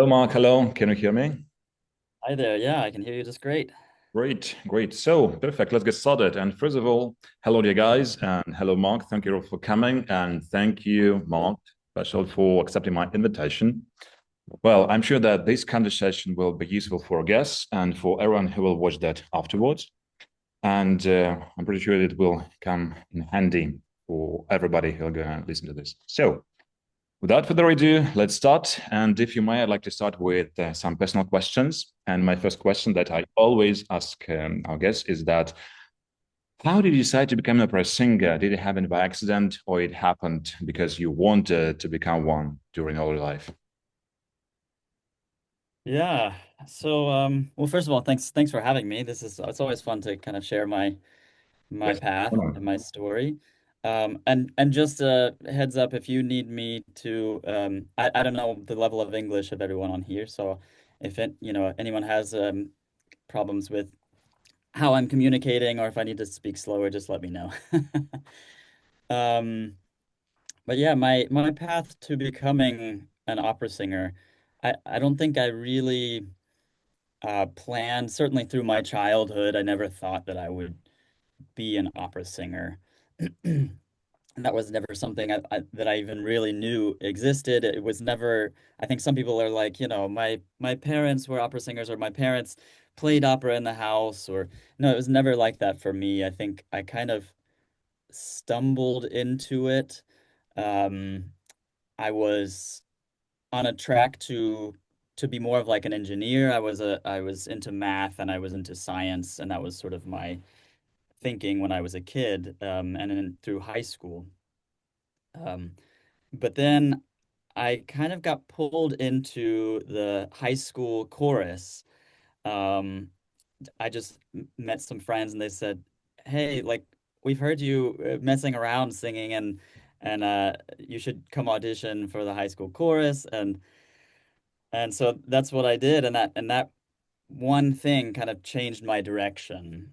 Mark. Hello. Can you hear me? Hi there. Yeah, I can hear you just great. Great, great. So, perfect. Let's get started. And first of all, hello, dear guys, and hello, Mark. Thank you for coming, and thank you, Mark, special for accepting my invitation. Well, I'm sure that this conversation will be useful for our guests and for everyone who will watch that afterwards. And I'm pretty sure it will come in handy for everybody who will go and listen to this. So, without further ado, let's start. And if you may, I'd like to start with some personal questions. And my first question that I always ask our guests is that how did you decide to become an opera singer? Did it happen by accident or it happened because you wanted to become one during all your life? Yeah. Well, first of all, thanks for having me. It's always fun to kind of share my Yes. path and my story. And just a heads up, if you need me to, I don't know the level of English of everyone on here, so if anyone has problems with how I'm communicating or if I need to speak slower, just let me know. Um, but yeah, my path to becoming an opera singer, I don't think I really planned. Certainly through my childhood, I never thought that I would be an opera singer. And that was never something that I even really knew existed. It was never, I think some people are like, my parents were opera singers or my parents played opera in the house or no, it was never like that for me. I think I kind of stumbled into it. Um, I was on a track to be more of like an engineer. I was into math and I was into science, and that was sort of my thinking when I was a kid, and then through high school. Um, but then I kind of got pulled into the high school chorus. Um, I just met some friends and they said, "Hey, like we've heard you messing around singing and you should come audition for the high school chorus." And so that's what I did, and that one thing kind of changed my direction.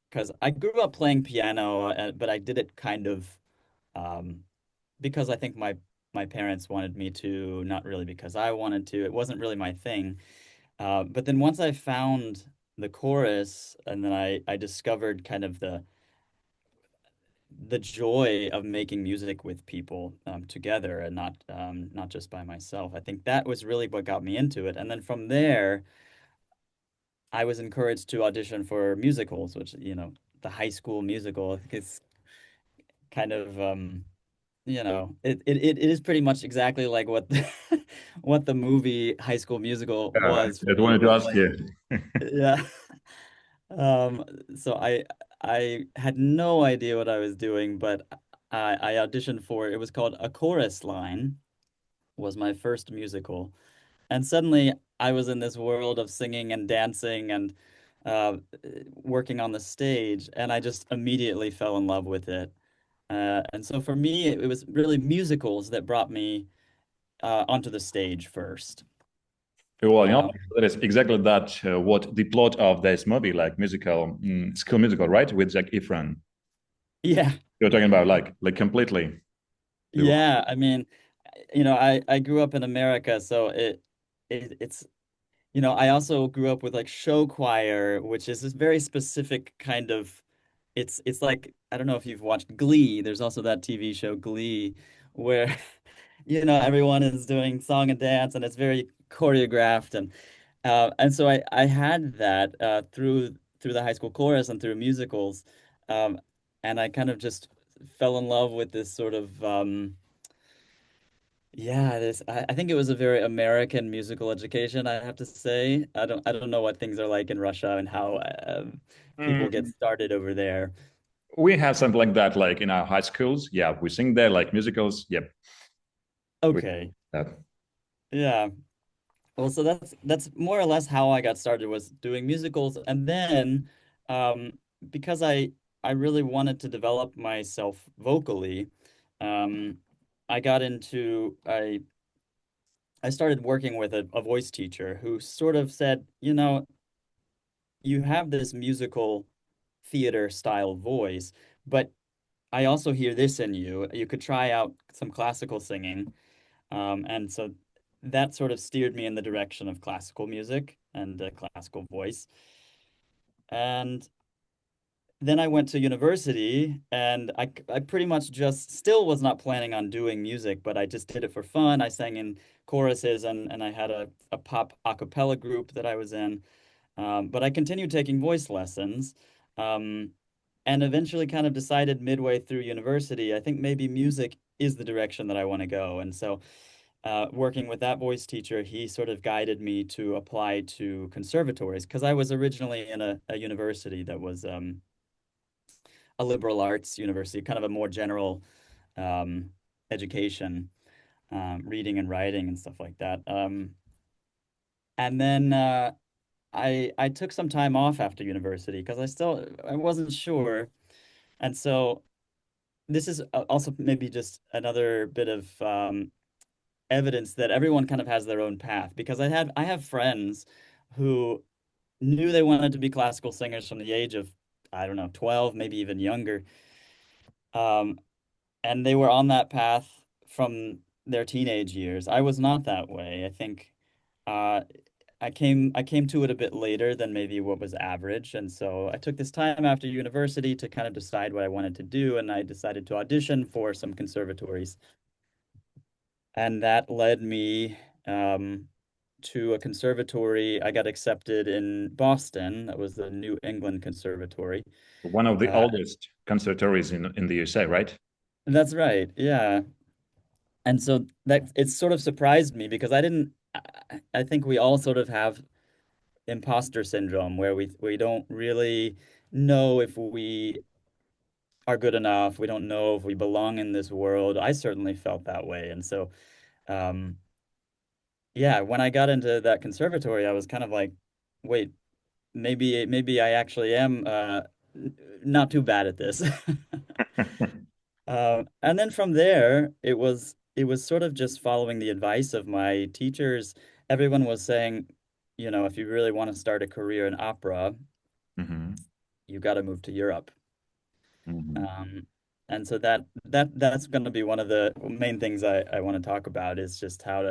Because I grew up playing piano, but I did it kind of um, because I think my parents wanted me to, not really because I wanted to. It wasn't really my thing. But then once I found the chorus, and then I discovered kind of the joy of making music with people together and not just by myself. I think that was really what got me into it. And then from there, I was encouraged to audition for musicals, which, the high school musical is kind of it is pretty much exactly like what what the movie High School Musical Yeah, I was for just me. It wanted to was ask like, you. yeah. Um, so I had no idea what I was doing, but I auditioned for it. It was called A Chorus Line, was my first musical. And suddenly I was in this world of singing and dancing and uh, working on the stage, and I just immediately fell in love with it. And so for me, it was really musicals that brought me onto the stage first. Well, Um, that is exactly that what the plot of this movie, like musical, school musical, right? With Zac Efron. yeah, You're talking about like completely. yeah. I mean, I grew up in America, so it's I also grew up with like show choir, which is this very specific kind of. It's like I don't know if you've watched Glee. There's also that TV show Glee, where everyone is doing song and dance, and it's very choreographed, and so I had that through the high school chorus and through musicals, um, and I kind of just fell in love with this sort of yeah, this I think it was a very American musical education, I have to say. I don't know what things are like in Russia and how people get Mm, started over there. we have something like that, like in our high schools. Yeah, we sing there like musicals. Yep, we Okay. that. Yeah. Well, so that's more or less how I got started, was doing musicals, and then because I really wanted to develop myself vocally, um, I got into I started working with a voice teacher who sort of said, you have this musical theater style voice, but I also hear this in you. You could try out some classical singing. And so that sort of steered me in the direction of classical music and classical voice. And then I went to university, and I pretty much just still was not planning on doing music, but I just did it for fun. I sang in choruses, and I had a pop a cappella group that I was in. But I continued taking voice lessons, um, and eventually kind of decided midway through university, I think maybe music is the direction that I want to go. And so, working with that voice teacher, he sort of guided me to apply to conservatories because I was originally in a university that was a liberal arts university, kind of a more general um, education, reading and writing and stuff like that. And then I took some time off after university because I wasn't sure. And so this is also maybe just another bit of evidence that everyone kind of has their own path because I have friends who knew they wanted to be classical singers from the age of, I don't know, 12, maybe even younger. Um, and they were on that path from their teenage years. I was not that way. I think uh, I came to it a bit later than maybe what was average, and so I took this time after university to kind of decide what I wanted to do, and I decided to audition for some conservatories, and that led me to a conservatory. I got accepted in Boston. That was the New England Conservatory. One of the Uh, oldest conservatories in the USA, right? that's right. Yeah. And so that it sort of surprised me because I think we all sort of have imposter syndrome where we don't really know if we are good enough. We don't know if we belong in this world. I certainly felt that way. And so um yeah, when I got into that conservatory, I was kind of like, wait, maybe I actually am not too bad at this. And then from there, it was sort of just following the advice of my teachers. Everyone was saying, you know, if you really want to start a career in opera, Hmm. you got to move to Europe. Hmm. Um, and so that's going to be one of the main things I want to talk about is just how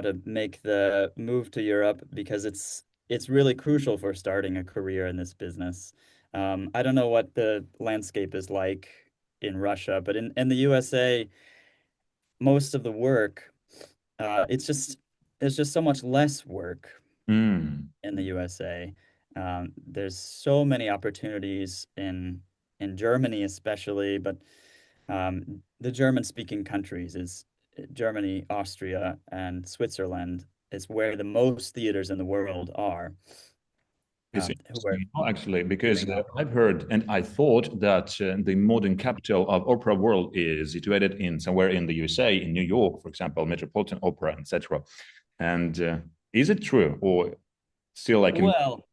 to make the move to Europe because it's really crucial for starting a career in this business. I don't know what the landscape is like in Russia, but in the USA, most of the work, it's just so much less work Mm. in the USA. There's so many opportunities in Germany, especially, but the German-speaking countries is Germany, Austria, and Switzerland is where the most theaters in the world are, It's who are interesting, actually, because giving opera. I've heard and I thought that the modern capital of opera world is situated in somewhere in the USA, in New York, for example, Metropolitan Opera, etc. And is it true, or still like in? Well,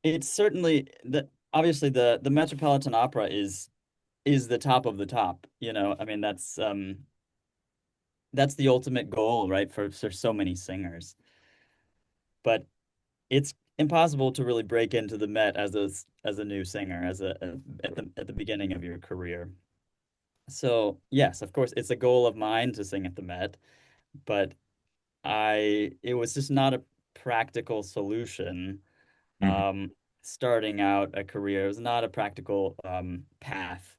it's certainly the obviously the Metropolitan Opera is the top of the top. You know, I mean that's the ultimate goal, right? For so many singers. But it's impossible to really break into the Met as a new singer, at the beginning of your career. So yes, of course, it's a goal of mine to sing at the Met, but I it was just not a practical solution. Mhm. Um, Starting out a career, it was not a practical path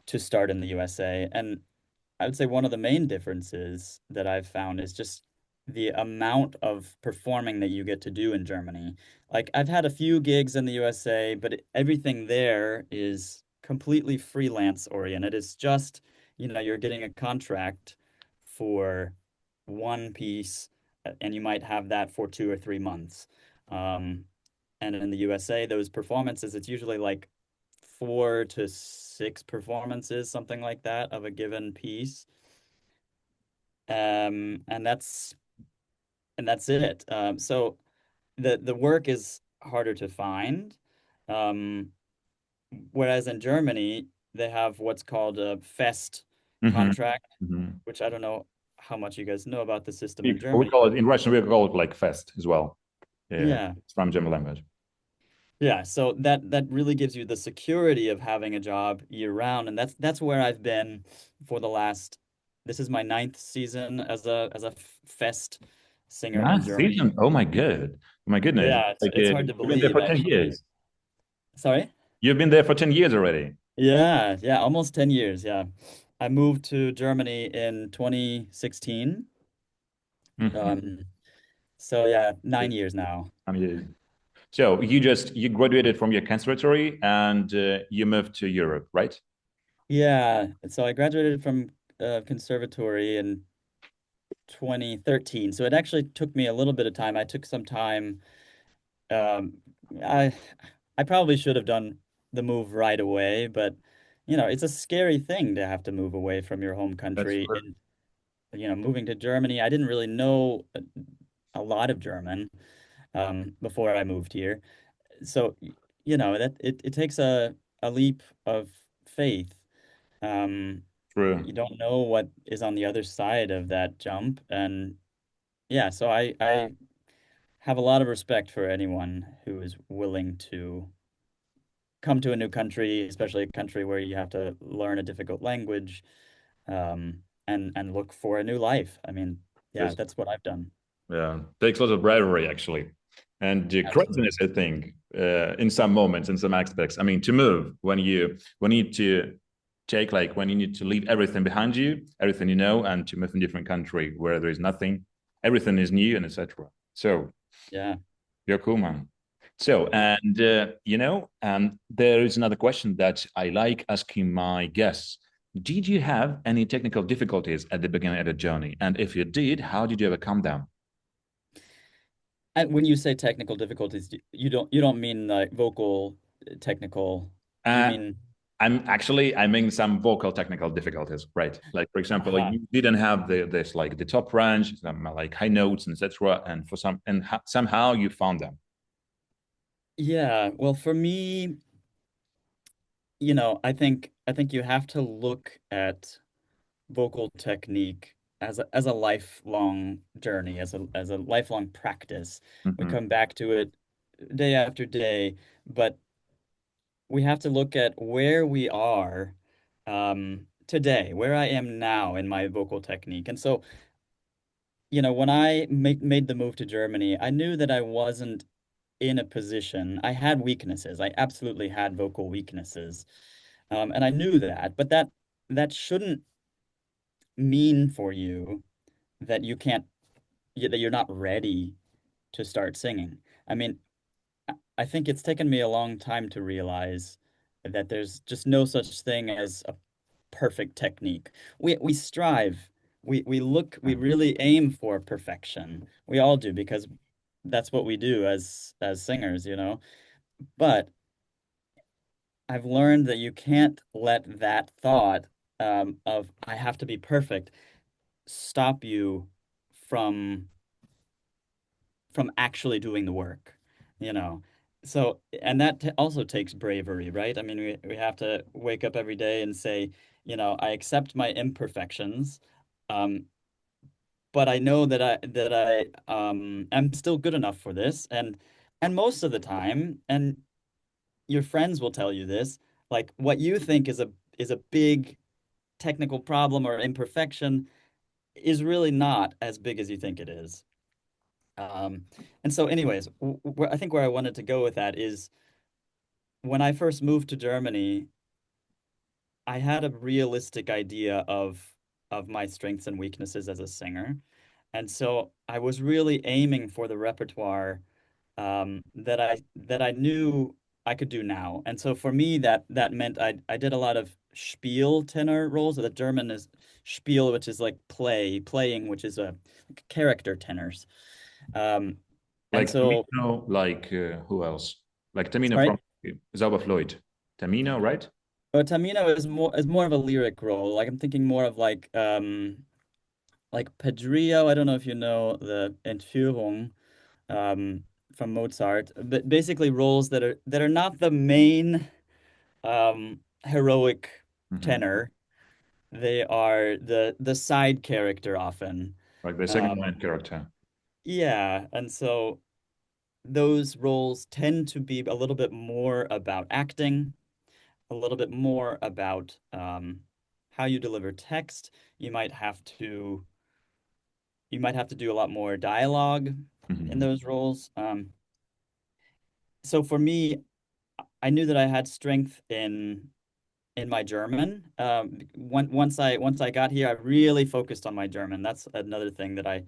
to start in the USA. And I would say one of the main differences that I've found is just the amount of performing that you get to do in Germany. Like I've had a few gigs in the USA, but everything there is completely freelance oriented. It's just, you know, you're getting a contract for one piece, and you might have that for 2 or 3 months. Um, and in the USA, those performances, it's usually like 4 to 6 performances, something like that, of a given piece. And that's it. So the work is harder to find. Um, Whereas in Germany, they have what's called a Fest Hmm. contract, Hmm. which I don't know how much you guys know about the system in We Germany, call but it in Russian. We call it like fest as well. Yeah, yeah. it's from German language. Yeah, so that really gives you the security of having a job year round, and that's where I've been for the last this is my ninth season as a Fest singer in Last Germany. season? Oh my god. Oh my goodness. Yeah, Like it's hard to you've been there believe for 10 actually. years. Sorry? You've been there for 10 years already. Yeah, yeah, almost 10 years, yeah. I moved to Germany in 2016. Mhm. Um, so yeah, 9 years now. So you graduated from your conservatory and you moved to Europe, right? Yeah, so I graduated from conservatory in 2013. So it actually took me a little bit of time. I took some time. Um, I I probably should have done the move right away, but it's a scary thing to have to move away from your home That's country. true. And moving to Germany, I didn't really know a lot of German before I moved here. So that it takes a leap of faith. Um, True. you don't know what is on the other side of that jump, and yeah, so I have a lot of respect for anyone who is willing to come to a new country, especially a country where you have to learn a difficult language, and look for a new life. I mean, yeah, Yes. that's what I've done. Yeah. Takes a lot of bravery actually. And craziness, Absolutely. I think, in some moments, in some aspects. I mean, to move when you need to take like when you need to leave everything behind you, everything you know, and to move in a different country where there is nothing, everything is new and etc. So Yeah. you're cool, man. So, and there is another question that I like asking my guests. Did you have any technical difficulties at the beginning of the journey? And if you did, how did you overcome them? And when you say technical difficulties, you don't mean like vocal technical. You Uh, mean I mean some vocal technical difficulties, right? Like for example, like uh you didn't have this like the top range, some like high notes, etc. And for some and somehow you found them. yeah, well for me, I think you have to look at vocal technique as a lifelong journey, as a lifelong practice. We Mhm. come back to it day after day, but we have to look at where we are today, where I am now in my vocal technique. And so, when I made the move to Germany, I knew that I wasn't in a position. I had weaknesses. I absolutely had vocal weaknesses. And I knew that, but that shouldn't mean for you that you can't that you're not ready to start singing. I mean, I think it's taken me a long time to realize that there's just no such thing as a perfect technique. We strive, we really aim for perfection. We all do because that's what we do as singers. But I've learned that you can't let that thought of I have to be perfect stop you from actually doing the work, you know. So, and that also takes bravery, right? I mean, we have to wake up every day and say, I accept my imperfections, um, but I know that I am still good enough for this, and most of the time, and your friends will tell you this, like what you think is a big technical problem or imperfection is really not as big as you think it is. Um, and so, anyways, I think where I wanted to go with that is when I first moved to Germany, I had a realistic idea of my strengths and weaknesses as a singer. And so I was really aiming for the repertoire that I knew I could do now. And so for me, that meant I did a lot of Spiel tenor roles. The German is Spiel, which is like playing, which is a character tenors. Um, and Like so, Tamino, like who else? Like Tamino sorry. from Zauberflöte. Tamino, right? Tamino is more of a lyric role. Like I'm thinking more of like Pedrillo. I don't know if you know the Entführung um from Mozart, but basically roles that are not the main heroic Mhm. tenor. They are the side character often. Like the second Um line character. yeah, and so those roles tend to be a little bit more about acting, a little bit more about how you deliver text. You might have to you might have to do a lot more dialogue in Mhm. those roles. So for me, I knew that I had strength in my German. Once I got here, I really focused on my German. That's another thing that I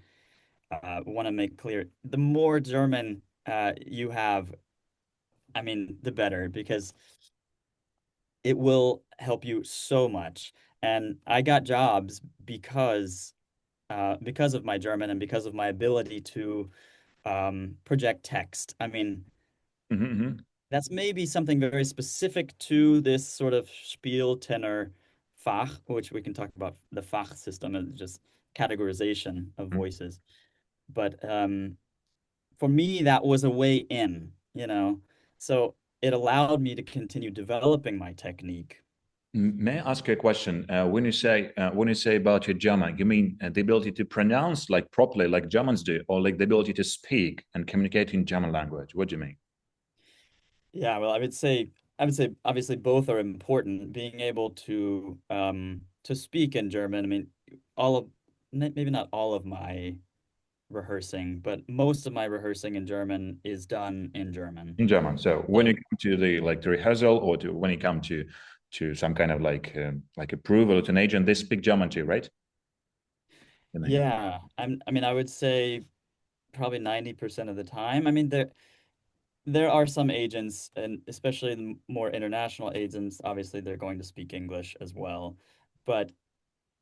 want to make clear. The more German you have, I mean, the better, because it will help you so much. And I got jobs because of my German and because of my ability to project text. I mean, Mhm, mhm. that's maybe something very specific to this sort of Spiel tenor Fach, which we can talk about the Fach system and just categorization of Mhm. voices. But for me, that was a way in, you know. So it allowed me to continue developing my technique. May I ask you a question? When you say about your German, you mean the ability to pronounce like properly, like Germans do, or like the ability to speak and communicate in German language? What do you mean? Yeah, well, I would say obviously both are important. Being able to speak in German, I mean, all of maybe not all of my rehearsing, but most of my rehearsing in German is done in German. In German. So when you So come to the like the rehearsal, or to when you come to some kind of like approval to an agent, they speak German too, right? You mean? yeah, I mean, I would say probably 90% of the time. I mean, there are some agents, and especially the more international agents, obviously they're going to speak English as well. But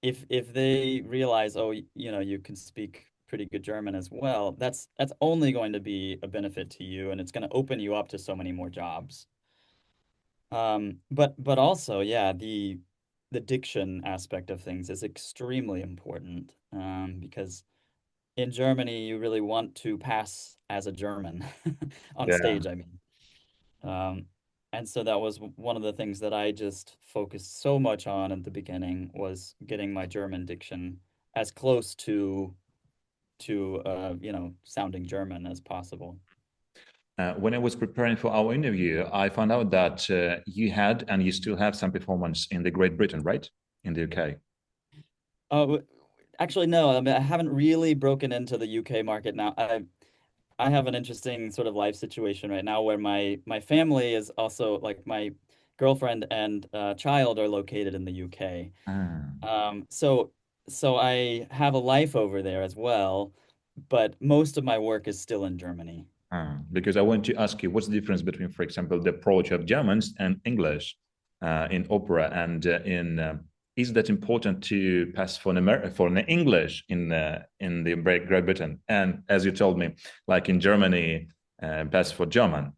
if they realize, oh, you know, you can speak pretty good German as well, that's only going to be a benefit to you, and it's going to open you up to so many more jobs. But also, yeah, the diction aspect of things is extremely important, because in Germany you really want to pass as a German on Yeah. stage, I mean. Um, and so that was one of the things that I just focused so much on at the beginning, was getting my German diction as close to you know, sounding German as possible. When I was preparing for our interview, I found out that you had and you still have some performance in the Great Britain, right? In the UK. Oh, actually, no. I mean, I haven't really broken into the UK market now. I have an interesting sort of life situation right now where my family is also, like, my girlfriend and child are located in the UK. Ah. So I have a life over there as well, but most of my work is still in Germany. Because I want to ask you, what's the difference between, for example, the approach of Germans and English in opera, and in is that important to pass for for an English in the Great Britain, and as you told me, like in Germany, pass for German.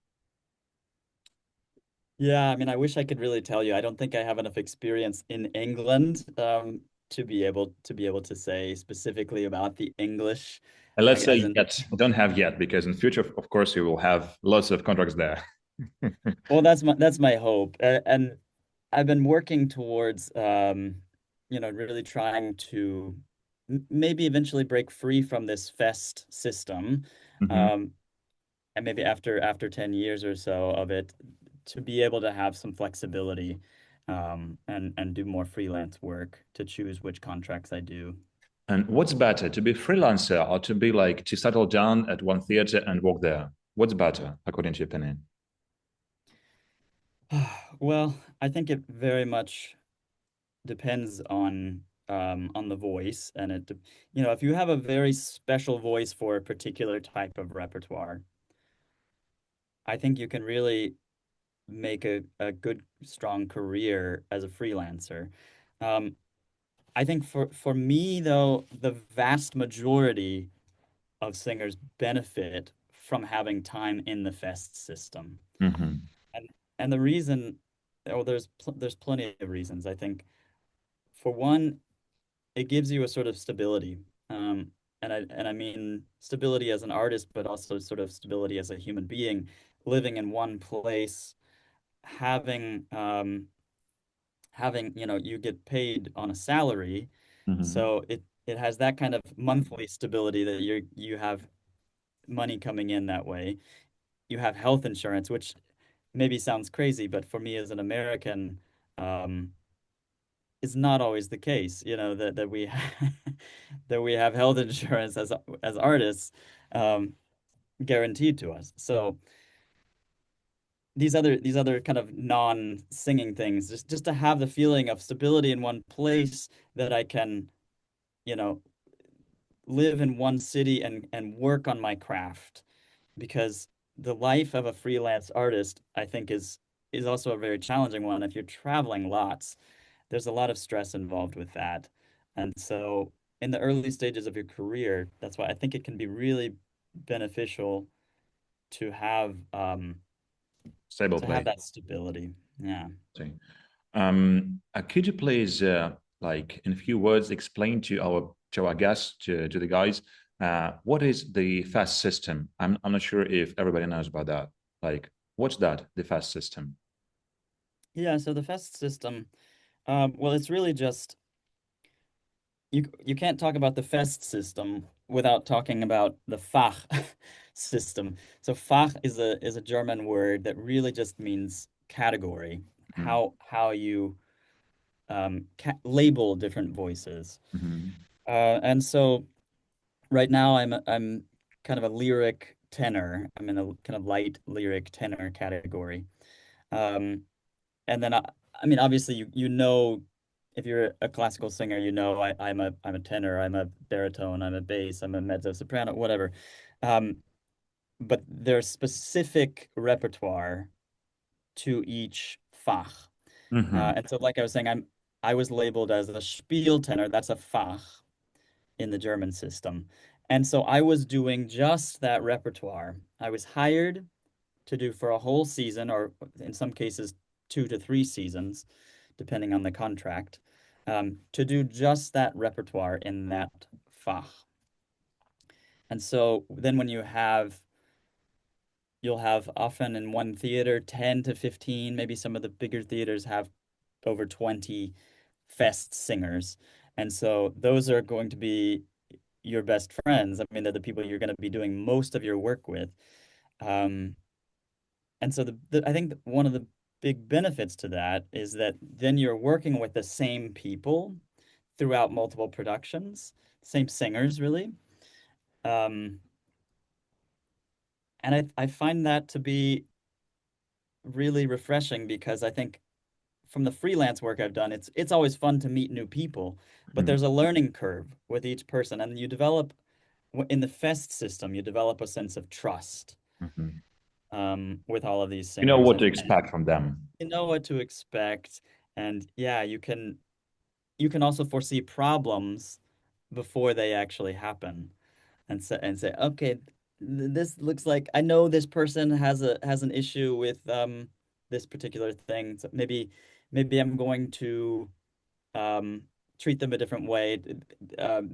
Yeah, I mean, I wish I could really tell you. I don't think I have enough experience in England to be able to say specifically about the English, And let's like, as say in, yet, don't have yet, because in future, of course, you will have lots of contracts there. well, that's my hope. And I've been working towards you know, really trying to maybe eventually break free from this Fest system. Mhm. Um, and maybe after 10 years or so of it, to be able to have some flexibility, and do more freelance work to choose which contracts I do. And what's better, to be freelancer or to be like to settle down at one theater and work there? What's better, according to your opinion? Well, I think it very much depends on the voice, and you know, if you have a very special voice for a particular type of repertoire, I think you can really make a good strong career as a freelancer. Um, I think for me though, the vast majority of singers benefit from having time in the Fest system. Mhm. And the reason, oh, there's plenty of reasons. I think for one, it gives you a sort of stability. And I mean stability as an artist, but also sort of stability as a human being, living in one place, having having, you know, you get paid on a salary, Mhm. so it has that kind of monthly stability, that you have money coming in that way. You have health insurance, which maybe sounds crazy, but for me as an American, um, is not always the case, that we that we have health insurance as artists um, guaranteed to us. So these other kind of non-singing things, just to have the feeling of stability in one place that I can, you know, live in one city and work on my craft, because the life of a freelance artist, I think, is also a very challenging one. If you're traveling lots, there's a lot of stress involved with that. And so in the early stages of your career, that's why I think it can be really beneficial to Stable have place. that stability. Yeah. Could you please, like in a few words, explain to our guests, to the guys, what is the fast system? I'm not sure if everybody knows about that. Like, what's that? The fast system. Yeah, so the Fest system, well, it's really just you can't talk about the Fest system without talking about the Fach system. So Fach is a German word that really just means category, Mhm. how you ca label different voices. Mhm. And so right now I'm kind of a lyric tenor. I'm in a kind of light lyric tenor category. Um, and then I mean, obviously if you're a classical singer, I'm a tenor, I'm a baritone, I'm a bass, I'm a mezzo soprano, whatever. Um, but there's specific repertoire to each Fach. Mhm. And so, like I was saying, I was labeled as a Spiel tenor. That's a Fach in the German system. And so I was doing just that repertoire. I was hired to do for a whole season, or in some cases, 2 to 3 seasons, depending on the contract, to do just that repertoire in that Fach. And so then you'll have often in one theater 10 to 15, maybe some of the bigger theaters have over 20 Fest singers. And so those are going to be your best friends. I mean, they're the people you're going to be doing most of your work with. Um, and so I think one of the big benefits to that is that then you're working with the same people throughout multiple productions, same singers really. Um, and I find that to be really refreshing, because I think from the freelance work I've done, it's always fun to meet new people, but Mhm. there's a learning curve with each person, and in the Fest system, you develop a sense of trust Mhm. with all of these You know singers, what to and expect from them. you know what to expect, and yeah, you can also foresee problems before they actually happen, and say, okay, this looks like I know this person has an issue with this particular thing. So maybe I'm going to um treat them a different way,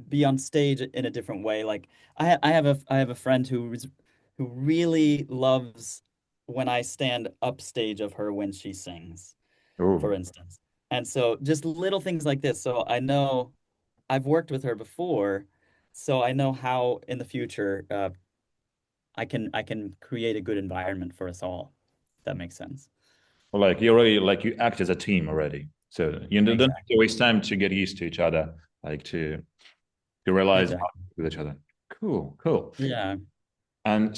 be on stage in a different way. Like I have a friend who really loves when I stand upstage of her when she sings, for Oh, instance. And so just little things like this. So I know I've worked with her before, so I know how in the future I can create a good environment for us all. If that makes sense. well, like you already like you act as a team already, so you don't have to Exactly. waste time to get used to each other, like to realize how Exactly. to work with each other. Cool, cool. Yeah. And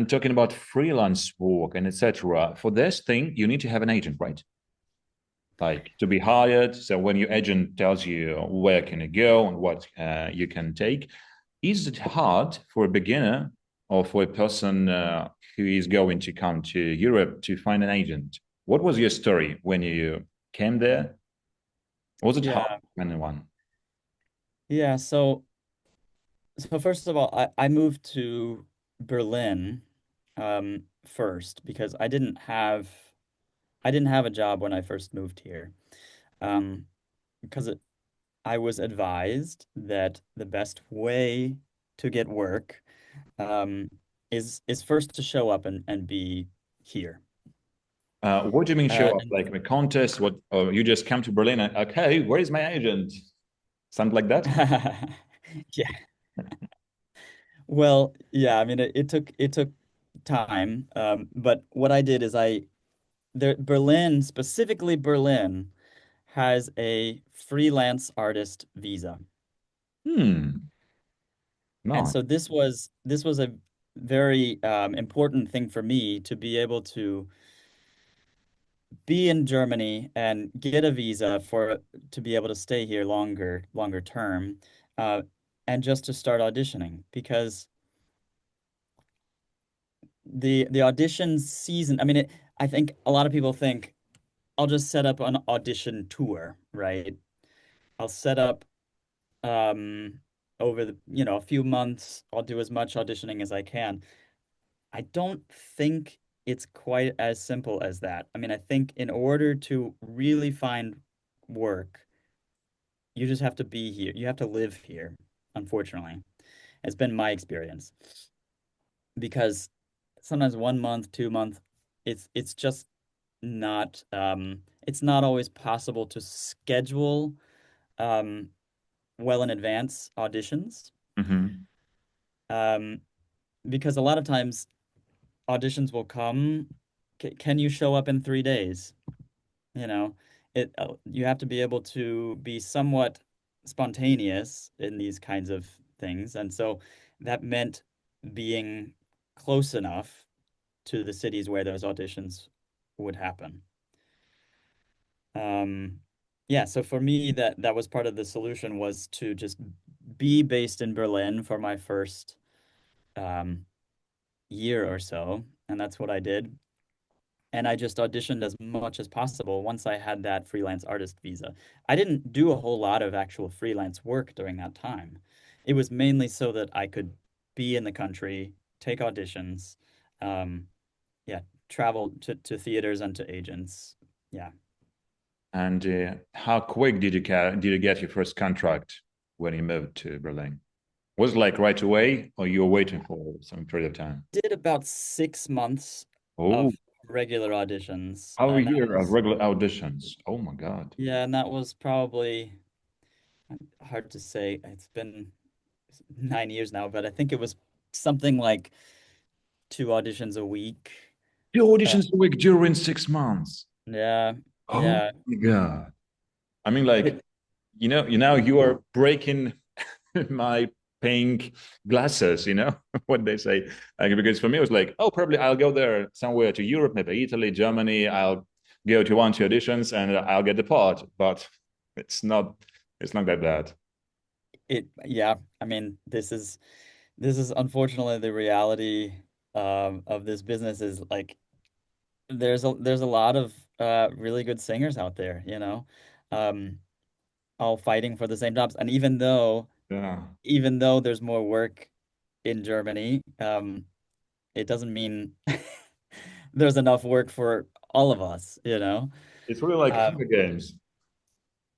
talking about freelance work and etc. For this thing, you need to have an agent, right? Like to be hired. So when your agent tells you where can you go and what you can take, is it hard for a beginner or for a person who is going to come to Europe to find an agent? What was your story when you came there? Was it hard Yeah. for anyone? Yeah. So first of all, I moved to Berlin first, because I didn't have a job when I first moved here. Um, because I was advised that the best way to get work um, is first to show up and be here. What do you mean show up? And Like a contest? What? Or you just come to Berlin and okay, where is my agent? Something like that? yeah, well, yeah. I mean, it took time, but what I did is Berlin, specifically Berlin, has a freelance artist visa. Hmm. And No. so this was a very important thing for me to be able to be in Germany and get a visa for to be able to stay here longer term, uh, and just to start auditioning because the audition season. I mean, I think a lot of people think I'll just set up an audition tour, right? I'll set up um over a few months. I'll do as much auditioning as I can. I don't think it's quite as simple as that. I mean, I think in order to really find work, you just have to be here. You have to live here, unfortunately. It's been my experience because sometimes 1 month, 2 month, it's just not it's not always possible to schedule um well in advance auditions. Hmm. Um because a lot of times auditions will come, can you show up in 3 days? You know, you have to be able to be somewhat spontaneous in these kinds of things. And so that meant being close enough to the cities where those auditions would happen. Um, yeah, so for me, that was part of the solution was to just be based in Berlin for my first um, year or so, and that's what I did. And I just auditioned as much as possible once I had that freelance artist visa. I didn't do a whole lot of actual freelance work during that time. It was mainly so that I could be in the country, take auditions, um, yeah, travel to theaters and to agents. Yeah. And how quick did you get your first contract when you moved to Berlin? Was it like right away, or you were waiting for some period of time? Did about 6 months Oh, of regular auditions, how a and that year of was, regular auditions. Oh my God. yeah, and that was probably hard to say. It's been 9 years now, but I think it was something like 2 auditions a week. Two Uh, auditions a week during 6 months. yeah, Oh yeah. my God. I mean, But like, you are breaking my pink glasses, what they say. Like, because for me, it was like, oh, probably I'll go there somewhere to Europe, maybe Italy, Germany. I'll go to 1, 2 auditions and I'll get the part. But it's not, it's not like that. yeah, I mean, this is unfortunately the reality of this business is like there's a lot of really good singers out there, um, all fighting for the same jobs. And Yeah. even though there's more work in Germany, it doesn't mean there's enough work for all of us. It's really like Um, Hunger Games.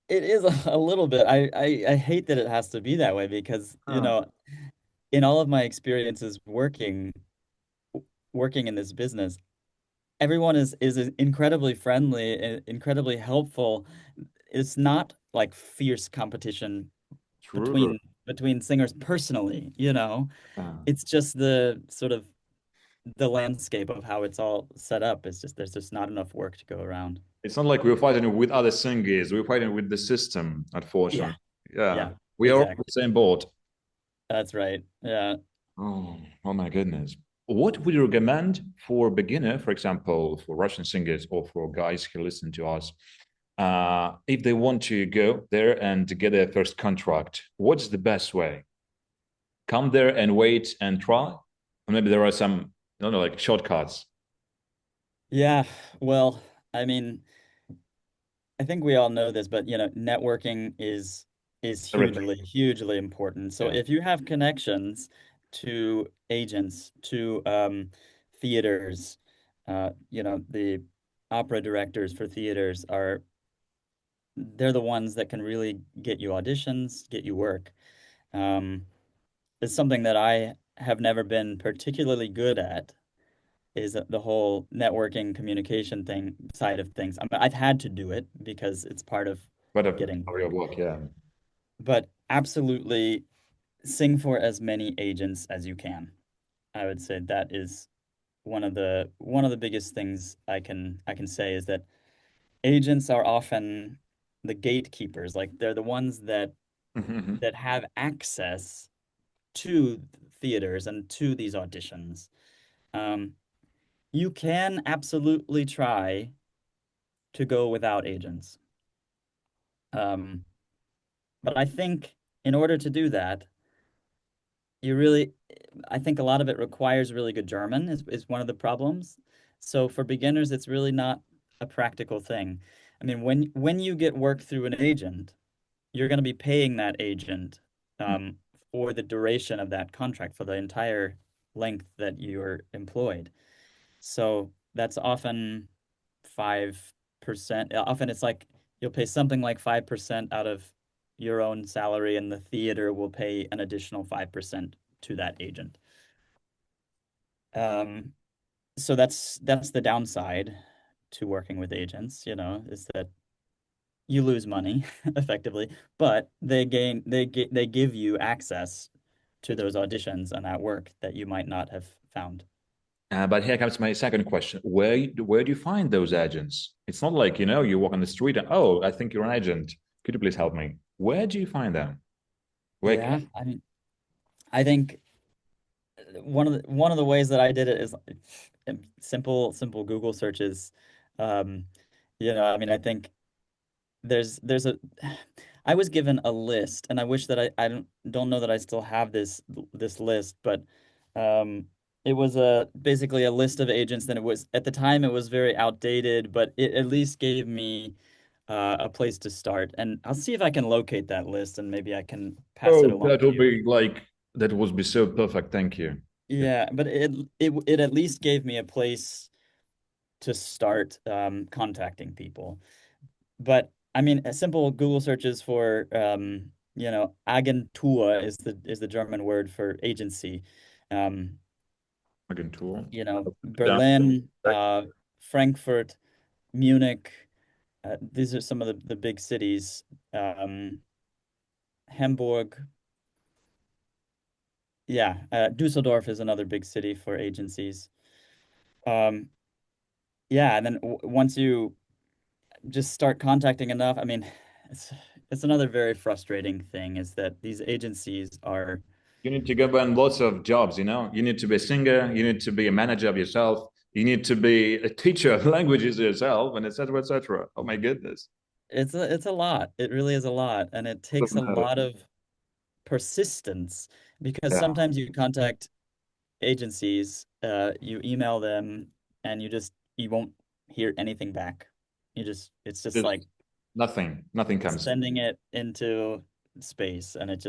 it is a little bit. I hate that it has to be that way because, Huh. in all of my experiences working in this business, everyone is incredibly friendly and incredibly helpful. It's not like fierce competition True. between singers personally. Yeah. It's just the sort of the landscape of how it's all set up. It's just there's just not enough work to go around. It's not like we're fighting with other singers. We're fighting with the system, Yeah, unfortunately. Yeah. yeah, We are on exactly. the same boat. That's right. Yeah. Oh my goodness. What would you recommend for beginner, for example, for Russian singers or for guys who listen to us, if they want to go there and to get their first contract? What's the best way? Come there and wait and try? Or maybe there are some, I don't know, like shortcuts. Yeah. Well, I mean, I think we all know this, but networking is Everything. hugely important. So Yeah. if you have connections to agents, to theaters, the opera directors for theaters they're the ones that can really get you auditions, get you work. Um, it's something that I have never been particularly good at, is the whole networking communication thing side of things. I mean, I've had to do it because it's part of But getting of your work. work, yeah. But absolutely sing for as many agents as you can. I would say that is one of the biggest things I can say is that agents are often the gatekeepers. Like they're the ones Mhm. that have access to theaters and to these auditions. Um, you can absolutely try to go without agents. Um, but I think in order to do that, you really, I think a lot of it requires really good German is one of the problems. So for beginners, it's really not a practical thing. I mean, when you get work through an agent, you're going to be paying that agent um, for the duration of that contract, for the entire length that you're employed. So that's often 5%. Often it's like you'll pay something like 5% out of your own salary, and the theater will pay an additional 5% to that agent. Um, so that's the downside to working with agents, is that you lose money effectively, but they give you access to those auditions and that work that you might not have found. But here comes my second question. Where do you find those agents? It's not like, you walk on the street and, oh, I think you're an agent. Could you please help me? Where do you find them? Where can, Yeah, I mean, I think one of the ways that I did it is simple Google searches. Um, I mean, I think there's a I was given a list, and I wish that I don't know that I still have this list, but um, it was a basically a list of agents. And it was at the time it was very outdated, but it at least gave me a place to start. And I'll see if I can locate that list, and maybe I can pass it oh, along that to will you. be like, that would be so perfect. Thank you. Yeah. Yeah, but it at least gave me a place to start contacting people. But I mean, a simple Google searches for Agentur is the German word for agency. Um, Agentur. Down. Berlin, Frankfurt, Munich. These are some of the big cities. Hamburg. Yeah, Dusseldorf is another big city for agencies. Um, yeah, and then once you just start contacting enough. I mean, it's it's another very frustrating thing is that these agencies are You need to go on lots of jobs. You need to be a singer, you need to be a manager of yourself, you need to be a teacher of languages yourself, and etc. etc. Oh my goodness. it's a lot. It really is a lot, and it takes a lot of persistence because Yeah. sometimes you contact agencies, you email them, and you won't hear anything back. It's just Just like nothing comes. sending it into space, and it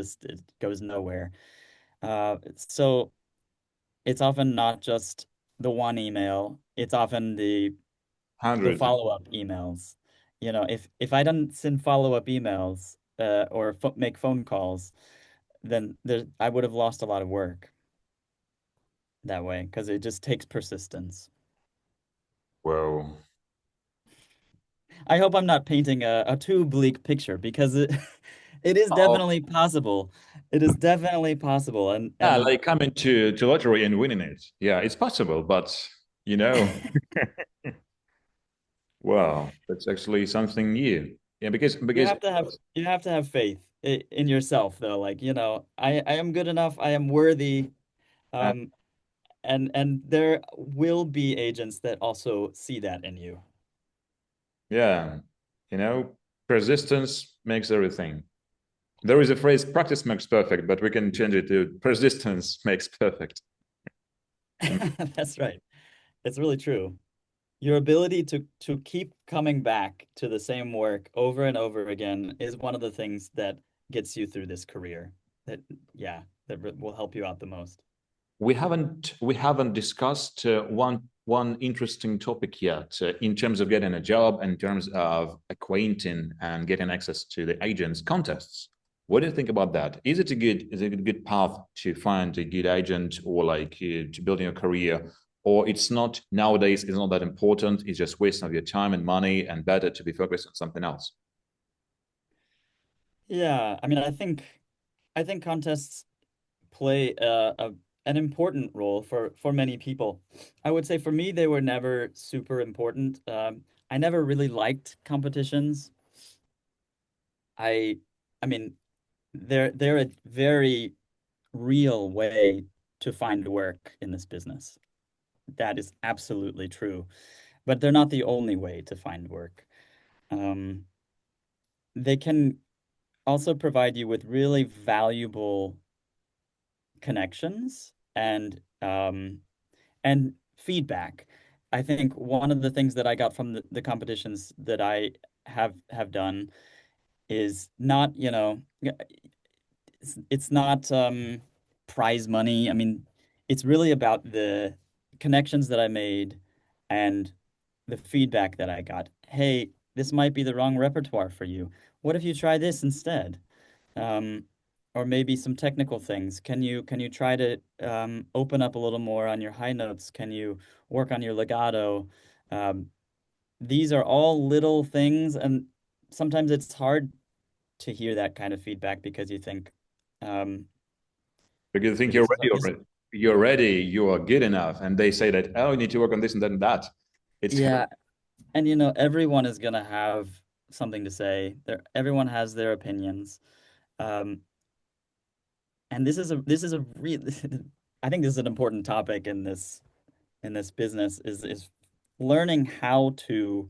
goes nowhere. So it's often not just the one email. It's often the Hundreds. follow-up emails. If I don't send follow-up emails or pho make phone calls, then I would have lost a lot of work that way because it just takes persistence. Whoa. I hope I'm not painting a too bleak picture because it it is Oh, definitely possible. It is definitely possible, and yeah, and like coming to lottery and winning it. Yeah, it's possible, but you know, wow, that's actually something new. Yeah, because you have to have faith in yourself though. Like, I am good enough. I am worthy. uh, Um, and there will be agents that also see that in you. yeah, you know, persistence makes everything. There is a phrase, practice makes perfect, but we can change it to persistence makes perfect. That's right. It's really true. Your ability to keep coming back to the same work over and over again is one of the things that gets you through this career. That yeah, that will help you out the most. We haven't discussed one interesting topic yet in terms of getting a job and in terms of acquainting and getting access to the agents contests. What do you think about that? Is it a good path to find a good agent or like to building a career? Or it's not nowadays, it's not that important. It's just wasting of your time and money and better to be focused on something else. Yeah, I mean, I think contests play an important role for many people. I would say for me, they were never super important. I never really liked competitions. I I mean, they're a very real way to find work in this business. That is absolutely true. But they're not the only way to find work. Um, they can also provide you with really valuable connections and feedback. I think one of the things that I got from the competitions that I have done is not, it's not prize money. I mean, it's really about the connections that I made and the feedback that I got. Hey, this might be the wrong repertoire for you. What if you try this instead? Um, or maybe some technical things. Can you try to open up a little more on your high notes? Can you work on your legato? Um, these are all little things, and sometimes it's hard to hear that kind of feedback because you think, um, Because you think you're this is ready already. You're ready, you are good enough. And they say that, oh, you need to work on this and then that. It's yeah, and everyone is gonna have something to say. Everyone has their opinions. Um, and this is a real I think this is an important topic in this business is learning how to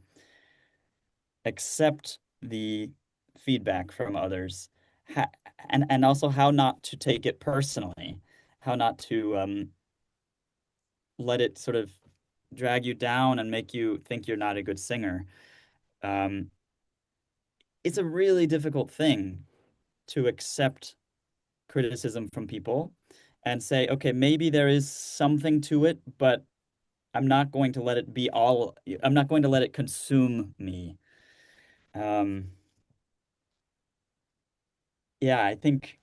accept the feedback from others ha and also how not to take it personally, how not to let it sort of drag you down and make you think you're not a good singer. Um, it's a really difficult thing to accept criticism from people and say, okay, maybe there is something to it, but I'm not going to let it be all, I'm not going to let it consume me. Um, yeah, I think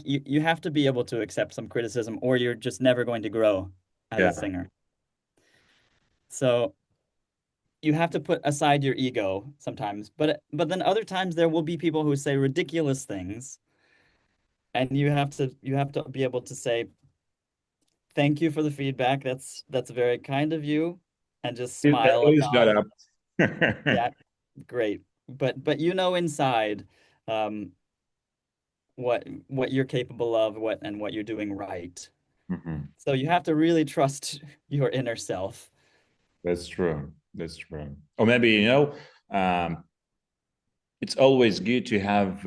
you have to be able to accept some criticism or you're just never going to grow as a yeah. singer. So you have to put aside your ego sometimes, but then other times there will be people who say ridiculous things, and you have to be able to say thank you for the feedback. That's very kind of you, and just smile and Please shut nod. up. Yeah, great. But inside um what you're capable of, what you're doing right. Mhm. So you have to really trust your inner self. That's true. That's true. Or maybe, um, it's always good to have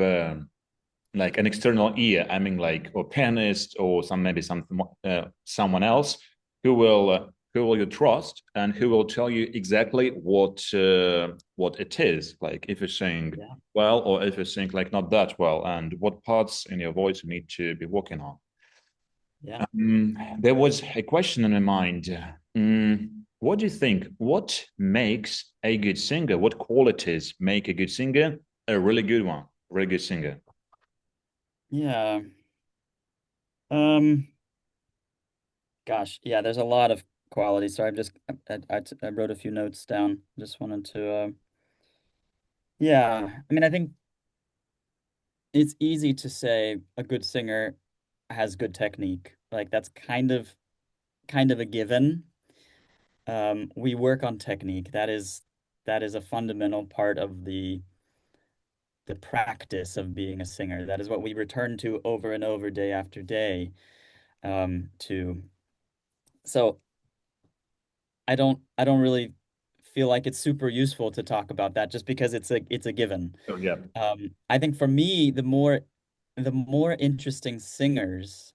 like an external ear. I mean, like or pianist or maybe someone else who will you trust and who will tell you exactly what it is. Like if you sing Yeah, well or if you sing like not that well, and what parts in your voice you need to be working on. yeah. There was a question in my mind. What do you think? What makes a good singer? What qualities make a good singer a really good one, a really good singer? Yeah. Um, gosh, yeah, there's a lot of qualities. So I wrote a few notes down. Just wanted to yeah. I mean, I think it's easy to say a good singer has good technique. Like that's kind of a given. We work on technique. That is a fundamental part of the practice of being a singer. That is what we return to over and over, day after day. To so I don't really feel like it's super useful to talk about that just because it's a given. Oh, yeah. I think for me, the more interesting singers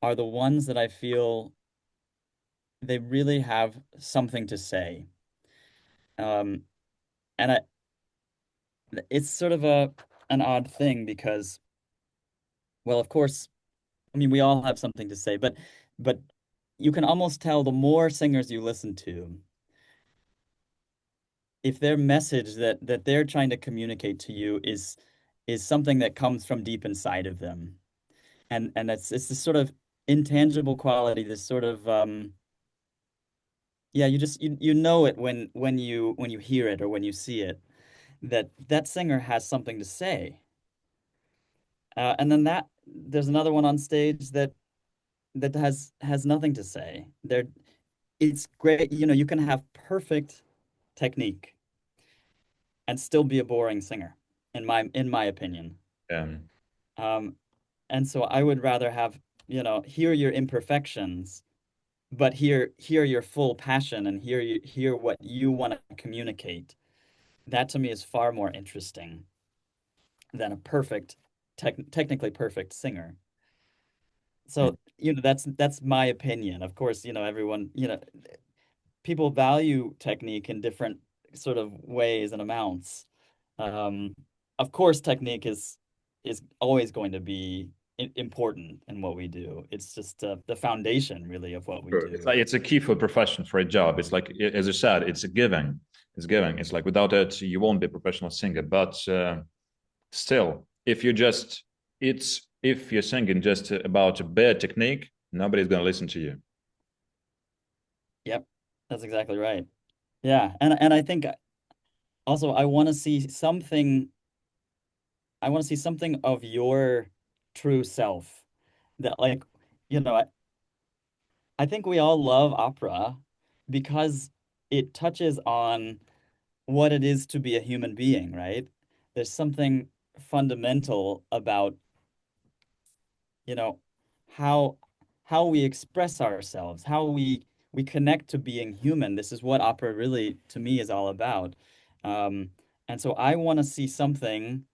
are the ones that I feel they really have something to say. Um, and it's sort of an odd thing because, well, of course, I mean we all have something to say, but you can almost tell the more singers you listen to, if their message that they're trying to communicate to you is something that comes from deep inside of them. And it's this sort of intangible quality, this sort of yeah, you know it when you hear it or when you see it, that that singer has something to say. And then there's another one on stage that has nothing to say. It's great, you can have perfect technique and still be a boring singer. in my opinion. Um, Um, and so I would rather have, hear your imperfections, but hear your full passion and hear what you want to communicate. That to me is far more interesting than a technically perfect singer. So, that's my opinion. Of course, everyone, people value technique in different sort of ways and amounts. Um, of course, technique is always going to be important in what we do. It's just the foundation, really, of what we sure. It's do. like it's a key for a profession, for a job. It's like, as you said, it's a giving. It's giving. It's like without it, you won't be a professional singer. But still, if you're singing just about a bad technique, nobody's going to listen to you. Yep, that's exactly right. Yeah, and I think also I want to see something of your true self that like, you know, I, I think we all love opera because it touches on what it is to be a human being, right? There's something fundamental about, you know, how how we express ourselves, how we connect to being human. This is what opera really, to me, is all about. Um, and so I want to see something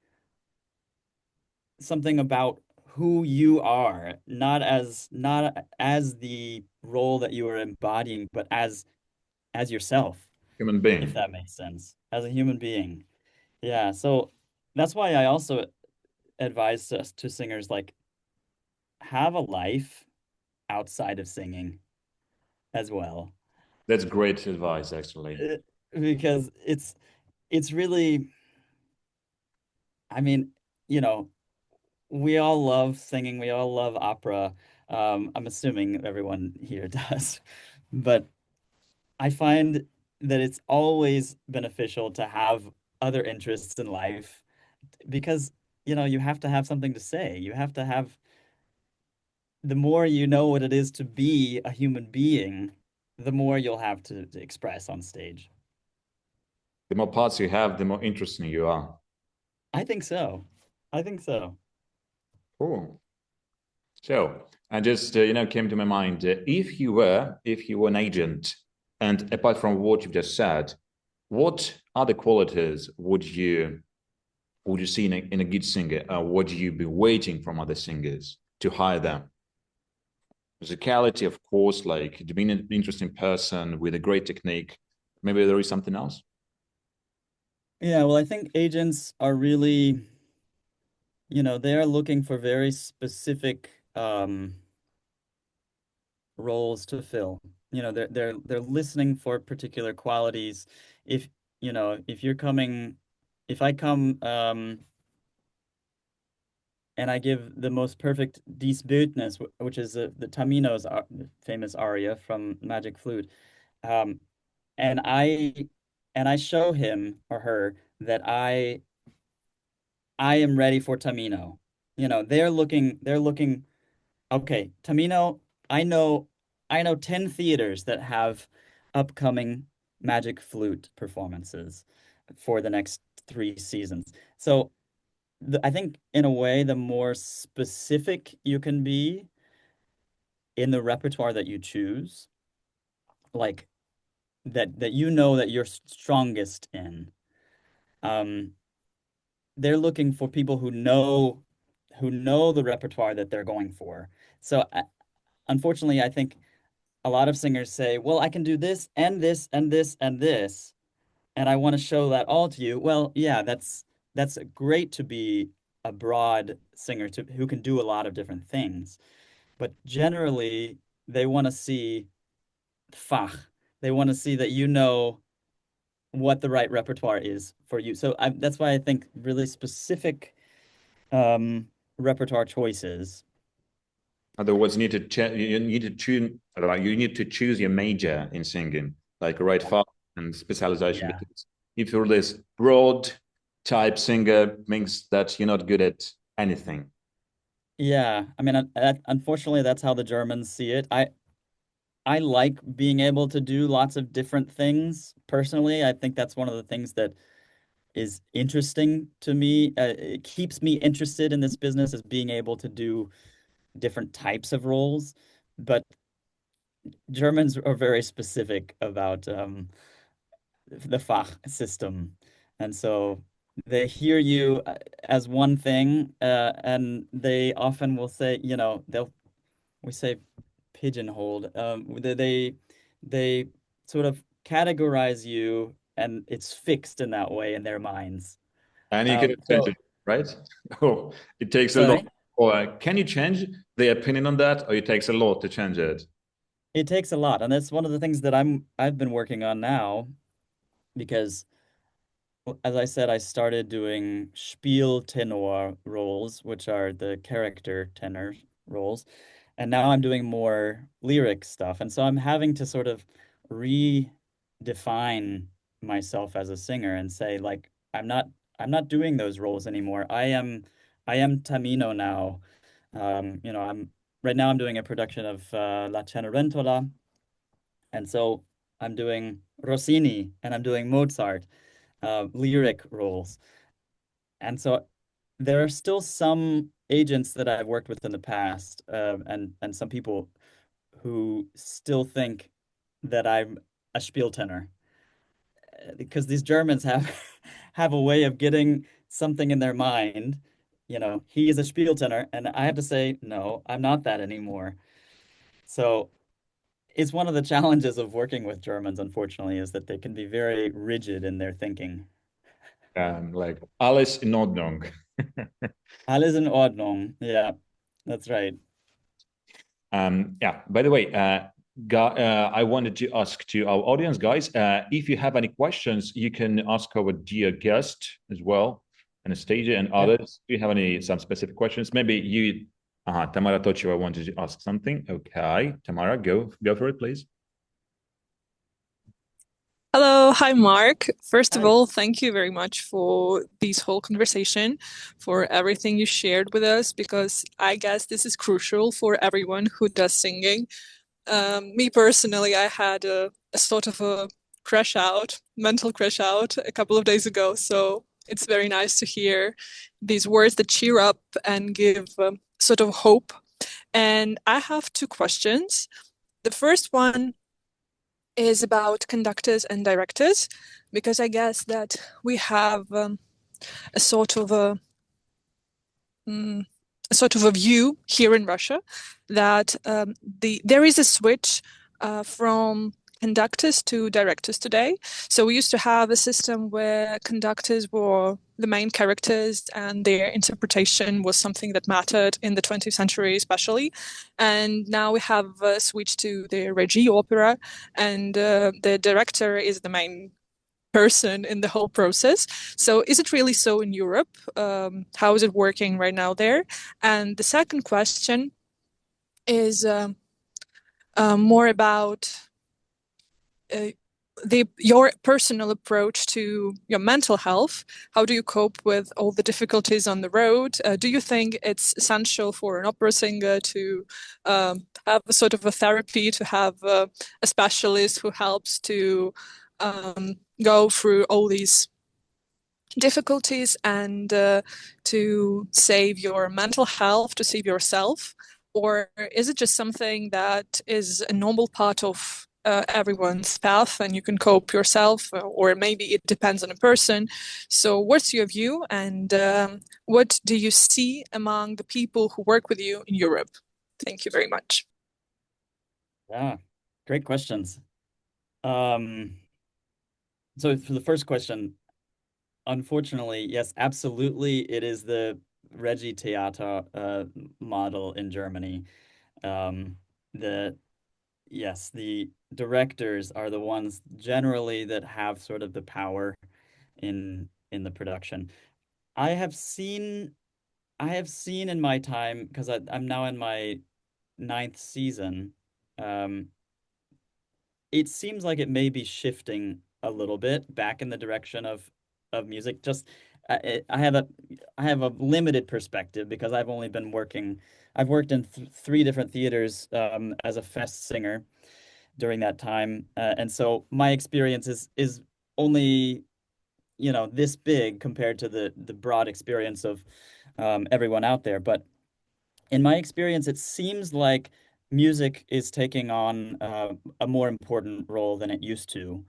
about who you are, not as the role that you are embodying, but as yourself, Human if being. that makes sense, as a human being. Yeah, so that's why I also advise us to singers like have a life outside of singing as well. That's great advice, actually. Uh, Because it's really, I mean, you know, we all love singing, we all love opera. I'm assuming everyone here does. But I find that it's always beneficial to have other interests in life because, you have to have something to say. You have to have, the more you know what it is to be a human being, the more you'll have to express on stage. The more parts you have, the more interesting you are. I think so. I think so. Cool. So, I just came to my mind. If you were an agent, and apart from what you've just said, what other qualities would you see in a good singer? Would you be waiting from other singers to hire them? Musicality, of course, like to being an interesting person with a great technique. Maybe there is something else. Yeah, well, I think agents are really, they are looking for very specific roles to fill. They're listening for particular qualities. If, if you're coming, if I come and I give the most perfect Bildnis, which is the Tamino's famous aria from Magic Flute, um, and I show him or her that I am ready for Tamino. They're looking, okay, Tamino, I know I know 10 theaters that have upcoming Magic Flute performances for the next 3 seasons. So I think in a way, the more specific you can be in the repertoire that you choose, like that that you're strongest in, um, they're looking for people who know the repertoire that they're going for. So unfortunately, I think a lot of singers say, "Well, I can do this and this and this and this, and I want to show that all to you." Well, yeah, that's great to be a broad singer who can do a lot of different things. But generally, they want to see Fach. They want to see that you know what the right repertoire is for you. So that's why I think really specific um, repertoire choices. In other words, you need to tune, like you need to choose your major in singing, like right fast and specialization. Yeah. Because if you're this broad type singer, means that you're not good at anything. Yeah. I mean, unfortunately, that's how the Germans see it. I like being able to do lots of different things personally. I think that's one of the things that is interesting to me. It keeps me interested in this business, is being able to do different types of roles. But Germans are very specific about the Fach system. And so they hear you as one thing, and they often will say, we say pigeonholed. They sort of categorize you, and it's fixed in that way in their minds. And you can change So it, right? Oh, it takes a lot. sorry, Or can you change their opinion on that, or it takes a lot to change it? it takes a lot, and that's one of the things that I've been working on now because, as I said, I started doing Spiel tenor roles, which are the character tenor roles, and now I'm doing more lyric stuff. And so I'm having to sort of redefine myself as a singer and say, like, I'm not doing those roles anymore. I am Tamino now. I'm right now I'm doing a production of La Cenerentola, and so I'm doing Rossini and I'm doing Mozart, lyric roles. And so there are still some agents that I've worked with in the past, and some people who still think that I'm a Spieltenor, because these Germans have have a way of getting something in their mind. He is a Spieltenor, and I have to say, no, I'm not that anymore. So it's one of the challenges of working with Germans, unfortunately, is that they can be very rigid in their thinking. Like alles in Ordnung. Alles in Ordnung. Yeah, that's right. Yeah, by the way, I wanted to ask to our audience, guys, if you have any questions, you can ask our dear guest as well, Anastasia and Yeah. others. Do you have some specific questions? Maybe you, Tamara Tocheva wanted to ask something. Okay, Tamara, go for it, please. Hello, hi Mark. First of Hi. all, thank you very much for this whole conversation, for everything you shared with us, because I guess this is crucial for everyone who does singing. Me personally, I had a sort of a mental crash out a couple of days ago. So it's very nice to hear these words that cheer up and give sort of hope. And I have two questions. The first one is about conductors and directors, because I guess that we have a sort of a view here in Russia that there is a switch from conductors to directors today. So we used to have a system where conductors were the main characters and their interpretation was something that mattered in the 20th century especially. And now we have switched to the regie opera, and the director is the main person in the whole process. So is it really so in Europe? How is it working right now there? And the second question is more about your personal approach to your mental health. How do you cope with all the difficulties on the road? Do you think it's essential for an opera singer to have a sort of a therapy, to have a specialist who helps to go through all these difficulties and to save your mental health, to save yourself? Or is it just something that is a normal part of everyone's path and you can cope yourself, or maybe it depends on a person? So what's your view, and what do you see among the people who work with you in Europe? Thank you very much. Yeah, great questions. So for the first question, unfortunately, yes, absolutely, it is the Regie Theater model in Germany. Um, the Yes, the directors are the ones generally that have sort of the power in the production. I have seen I have seen in my time, because I'm now in my ninth season. Um, it seems like it may be shifting a little bit back in the direction of music. Just I have a limited perspective because I've only been working. I've worked in three different theaters as a Fest singer during that time, and so my experience is only this big compared to the broad experience of everyone out there. But in my experience, it seems like music is taking on a more important role than it used to.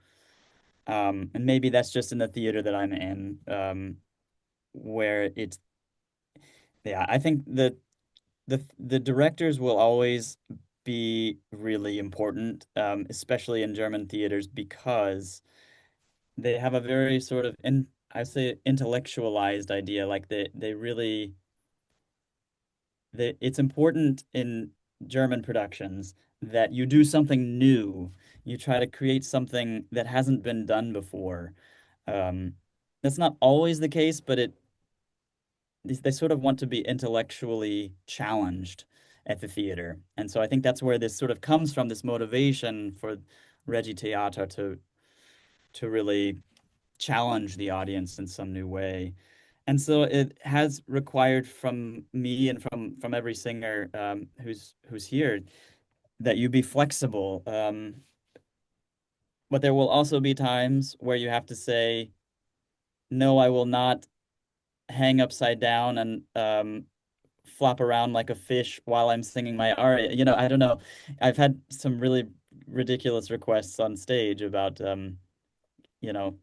And maybe that's just in the theater that I'm in, where I think the directors will always be really important, especially in German theaters, because they have a very sort of I say intellectualized idea. Like they really it's important in German productions that you do something new. You try to create something that hasn't been done before. Um, that's not always the case, but they sort of want to be intellectually challenged at the theater. And so I think that's where this sort of comes from, this motivation for Regi Theater to really challenge the audience in some new way. And so it has required from me and from every singer who's here that you be flexible. But there will also be times where you have to say, no, I will not hang upside down and flop around like a fish while I'm singing my aria. I don't know. I've had some really ridiculous requests on stage about you know,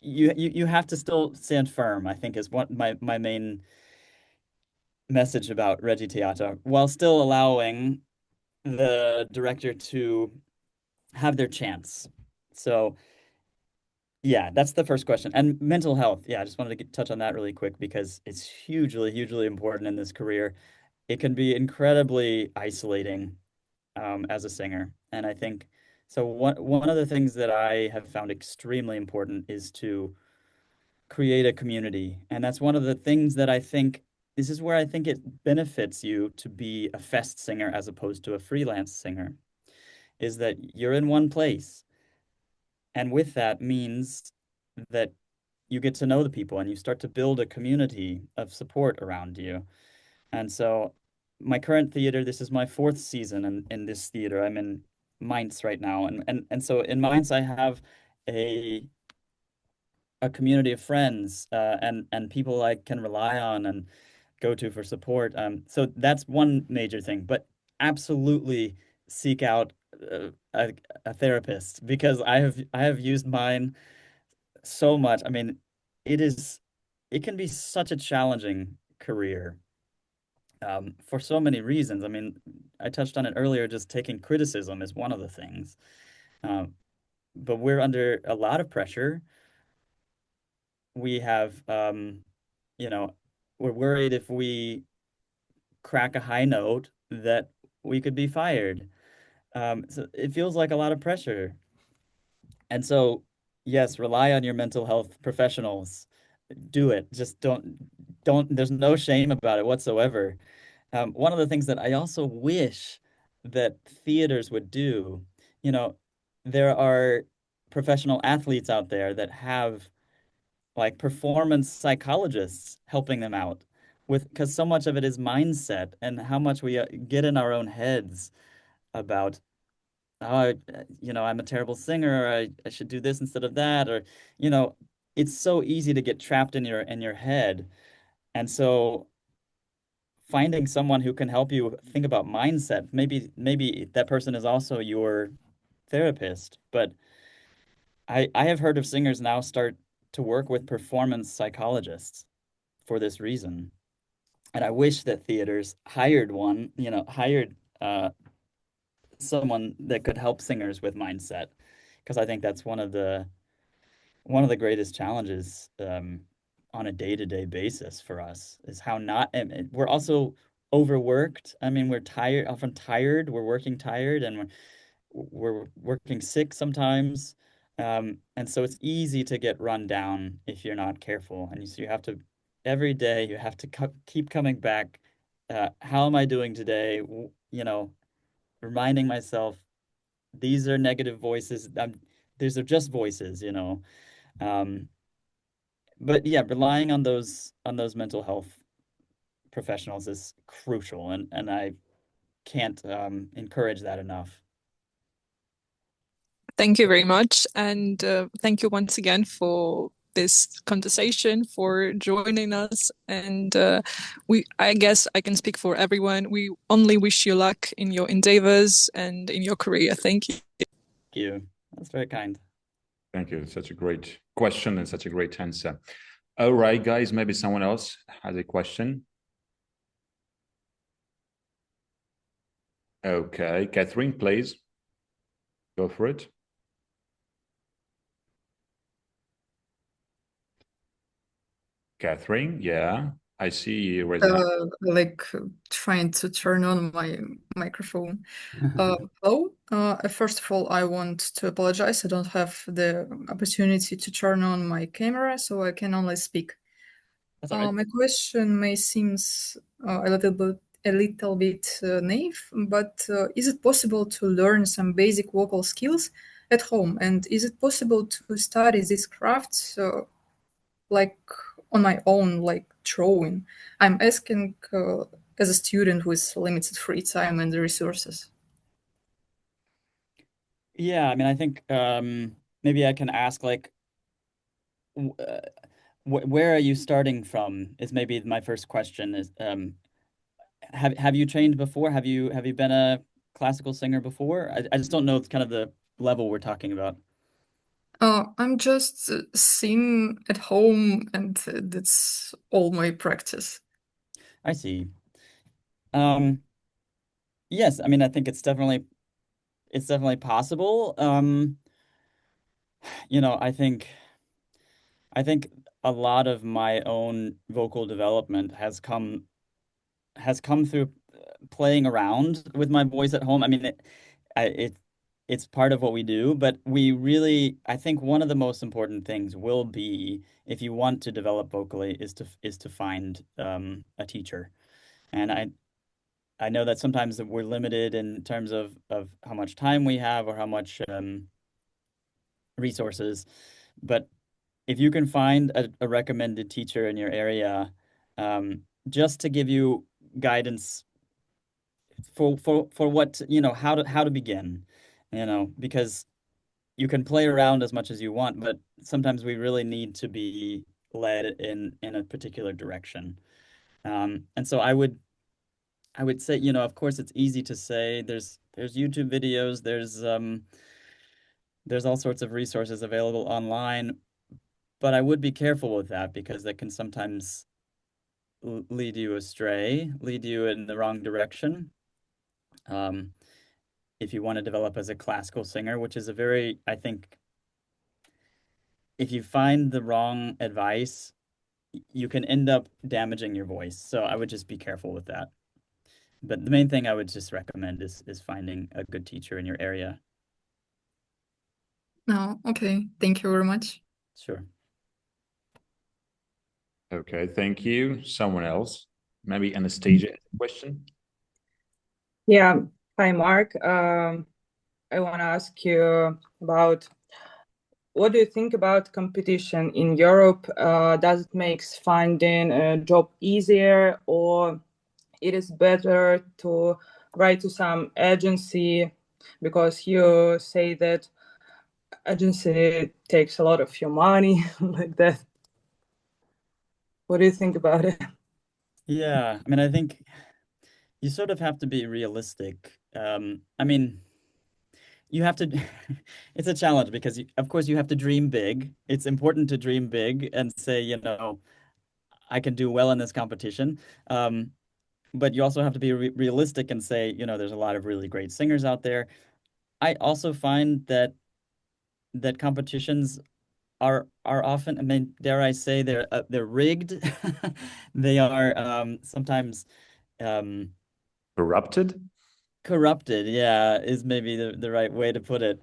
you have to still stand firm, I think is what my main message about Regi Theater, while still allowing the director to have their chance. So yeah, that's the first question. And mental health. Yeah, I just wanted to touch on that really quick because it's hugely, hugely important in this career. It can be incredibly isolating as a singer. And I think so. One of the things that I have found extremely important is to create a community. And that's one of the things that I think this is where I think it benefits you to be a fest singer as opposed to a freelance singer, is that you're in one place. And with that means that you get to know the people and you start to build a community of support around you. And so my current theater, this is my fourth season in this theater. I'm in Mainz right now. And so in Mainz, I have a community of friends and people I can rely on and go to for support. So that's one major thing. But absolutely seek out a therapist because I have used mine so much. I mean, it can be such a challenging career for so many reasons. I mean, I touched on it earlier, just taking criticism is one of the things. Um, but we're under a lot of pressure. We have, we're worried if we crack a high note that we could be fired. So it feels like a lot of pressure. And so, yes, rely on your mental health professionals. Do it. Just don't, there's no shame about it whatsoever. One of the things that I also wish that theaters would do, you know, there are professional athletes out there that have like performance psychologists helping them out with, because so much of it is mindset and how much we get in our own heads about, oh, I'm a terrible singer, or I should do this instead of that, or, you know, it's so easy to get trapped in your head. And so finding someone who can help you think about mindset, maybe that person is also your therapist, but I have heard of singers now start to work with performance psychologists for this reason. And I wish that theaters hired someone that could help singers with mindset, because I think that's one of the greatest challenges on a day-to-day basis for us is how not, and we're also overworked. I mean, we're tired, often tired, we're working tired, and we're working sick sometimes. And so it's easy to get run down if you're not careful. And so you have to, every day, you have to keep coming back. How am I doing today? Reminding myself, these are negative voices. These are just voices. Um, but yeah, relying on those mental health professionals is crucial, and I can't encourage that enough. Thank you very much. And thank you once again for this conversation, for joining us. And I guess I can speak for everyone. We only wish you luck in your endeavors and in your career. Thank you. Thank you. That's very kind. Thank you. Such a great question and such a great answer. All right, guys, maybe someone else has a question. Okay, Catherine, please. Go for it. Catherine, yeah, I see you raising up. Like trying to turn on my microphone. Hello. First of all, I want to apologize. I don't have the opportunity to turn on my camera, so I can only speak. That's all right. My question may seem a little bit naive, but is it possible to learn some basic vocal skills at home? And is it possible to study these crafts like on my own, like drawing? I'm asking as a student with limited free time and resources. Yeah, I mean, I think maybe I can ask, like, where are you starting from? Is maybe my first question. Is have you trained before? Have you been a classical singer before? I just don't know kind of the level we're talking about. I'm just sing at home, and that's all my practice. I see. Yes, I mean, I think it's definitely possible. You know, I think a lot of my own vocal development has come through playing around with my voice at home. I mean, it's part of what we do, but I think one of the most important things will be, if you want to develop vocally, is to find a teacher. And I know that sometimes we're limited in terms of how much time we have or how much resources, but if you can find a recommended teacher in your area, just to give you guidance for what, you know, how to begin, you know, because you can play around as much as you want, but sometimes we really need to be led in a particular direction. And so I would say, you know, of course it's easy to say there's YouTube videos, there's all sorts of resources available online, but I would be careful with that, because that can sometimes lead you astray, lead you in the wrong direction. If you want to develop as a classical singer, which is I think, if you find the wrong advice, you can end up damaging your voice. So I would just be careful with that. But the main thing I would just recommend is finding a good teacher in your area. Oh, okay. Thank you very much. Sure. Okay, thank you. Someone else? Maybe Anastasia has a question? Yeah. Hi, Mark. I want to ask you about, what do you think about competition in Europe? Does it make finding a job easier, or it is better to write to some agency, because you say that agency takes a lot of your money like that? What do you think about it? Yeah, I mean, I think you sort of have to be realistic. I mean, you have to, it's a challenge, because of course you have to dream big. It's important to dream big and say, you know, I can do well in this competition. But you also have to be realistic and say, you know, there's a lot of really great singers out there. I also find that competitions are often, I mean, dare I say, they're rigged. They are sometimes Corrupted? corrupted, yeah, is maybe the right way to put it.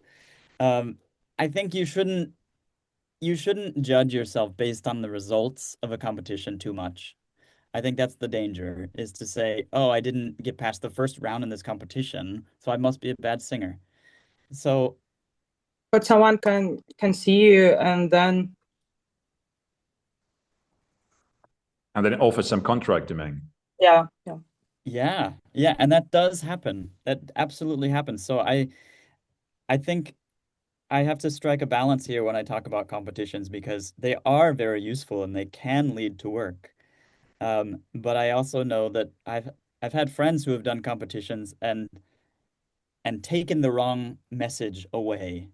I think you shouldn't judge yourself based on the results of a competition too much. I think that's the danger, is to say, oh, I didn't get past the first round in this competition, so I must be a bad singer. So, But someone can see you and then offer some contract, you mean? yeah. yeah, and that does happen. That absolutely happens. So I think I have to strike a balance here when I talk about competitions because they are very useful and they can lead to work. But I also know that I've had friends who have done competitions and taken the wrong message away,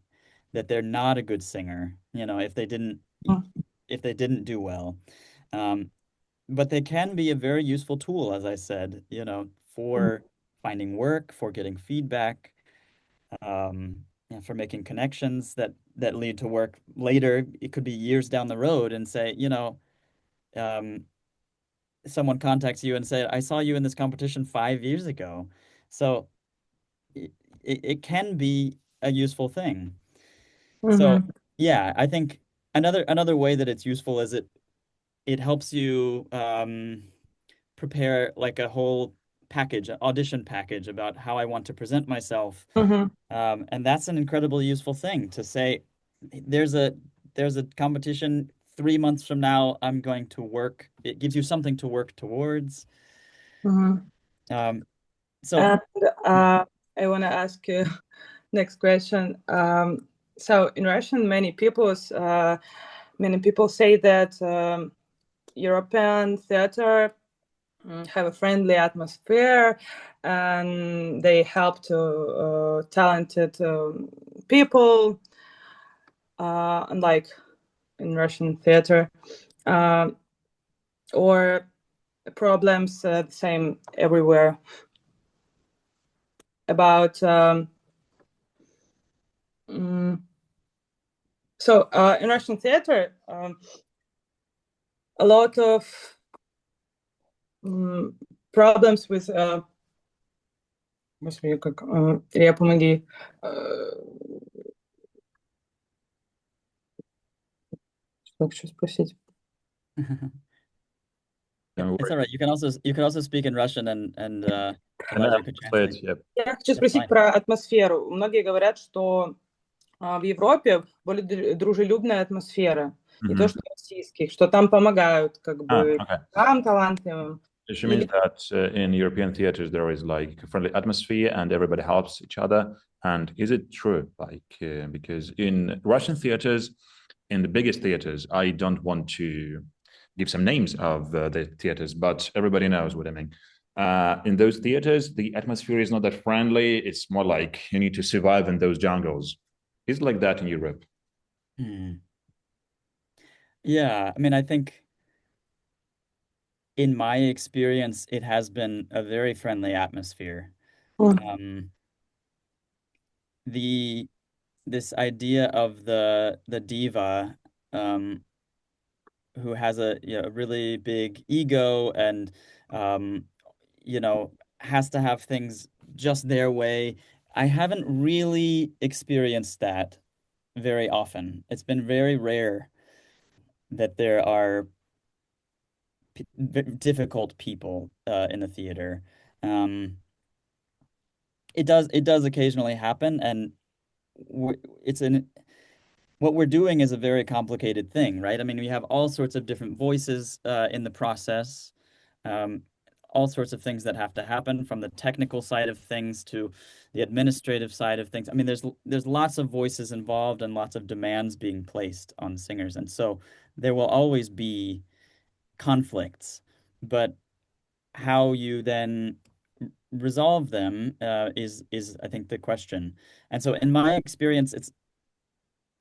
that they're not a good singer, if they didn't do well. But they can be a very useful tool, as I said, for finding work, for getting feedback, for making connections that lead to work later. It could be years down the road and say, someone contacts you and say, I saw you in this competition 5 years ago. So it can be a useful thing. So yeah, I think another way that it's useful is it helps you prepare like a whole package, an audition package about how I want to present myself. And that's an incredibly useful thing to say, there's a competition 3 months from now, I'm going to work. It gives you something to work towards. So And I want to ask you next question. So in Russian, many people say that European theater have a friendly atmosphere, and they help to talented people, unlike in Russian theater, or problems the same everywhere. About so in Russian theater, a lot of problems with Господи, как Илья, помоги. Что хочу спросить? It's all right. You can also speak in Russian and Elijah could translate. Я хочу спросить про атмосферу. Многие говорят, что в Европе более дружелюбная атмосфера. Не то, что в российских, что там помогают, как бы, там талантливым. She means that in European theaters there is like a friendly atmosphere and everybody helps each other. And is it true? Because in Russian theaters, in the biggest theaters, I don't want to give some names of the theaters, but everybody knows what I mean. In those theaters, the atmosphere is not that friendly. It's more like you need to survive in those jungles. Is it like that in Europe? Yeah, I mean, I think in my experience, it has been a very friendly atmosphere. This idea of the diva, who has a really big ego and has to have things just their way. I haven't really experienced that very often. It's been very rare that there are difficult people in the theater. It does occasionally happen, and what we're doing is a very complicated thing, right? I mean, we have all sorts of different voices in the process, all sorts of things that have to happen, from the technical side of things to the administrative side of things. I mean, there's lots of voices involved and lots of demands being placed on singers, and so there will always be conflicts, but how you then resolve them is I think the question. And so in my experience,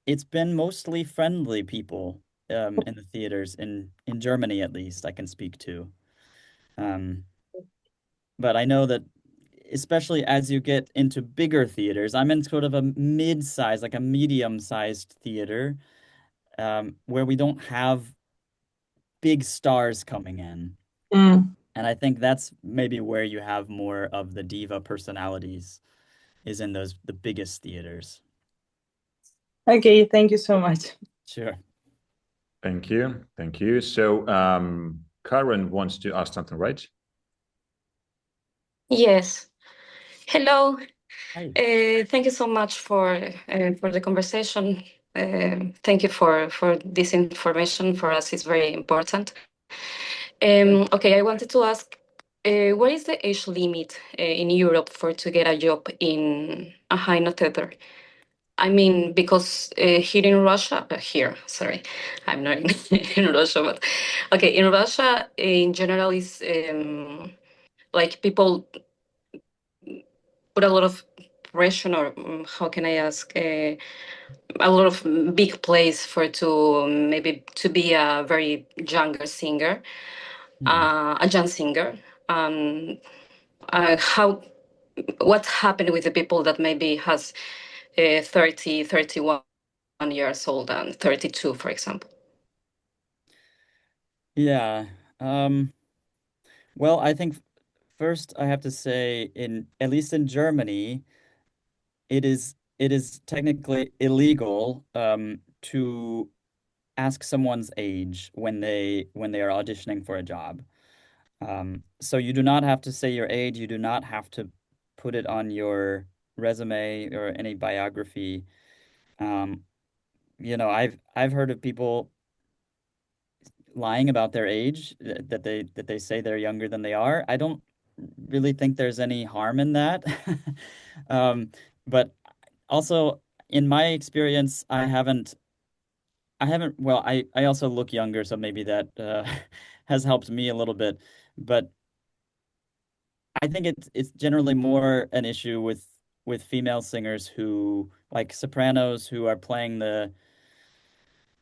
it's been mostly friendly people in the theaters in Germany, at least I can speak to. But I know that especially as you get into bigger theaters, I'm in sort of a mid-size, like a medium-sized theater, where we don't have big stars coming in. And I think that's maybe where you have more of the diva personalities, is in the biggest theaters. Okay, thank you so much. Sure. Thank you. Thank you. So Karen wants to ask something, right? Yes. Hello. Hi. Thank you so much for the conversation. Thank you for this information. For us, it's very important. Okay, I wanted to ask, what is the age limit in Europe to get a job in a high note theater? I mean, because here in Russia, sorry, I'm not in Russia, but okay, in Russia, in general, is like people put a lot of pressure, or how can I ask, a lot of big place for to maybe to be a very younger singer, a young singer. How what happened with the people that maybe has 30, 31 years old and 32, for example? Yeah. Well, I think first I have to say at least in Germany, it is technically illegal to ask someone's age when they are auditioning for a job. So you do not have to say your age. You do not have to put it on your resume or any biography. I've heard of people lying about their age, that they say they're younger than they are. I don't really think there's any harm in that. But also in my experience, well, I also look younger, so maybe that has helped me a little bit. But I think it's generally more an issue with female singers who like sopranos who are playing the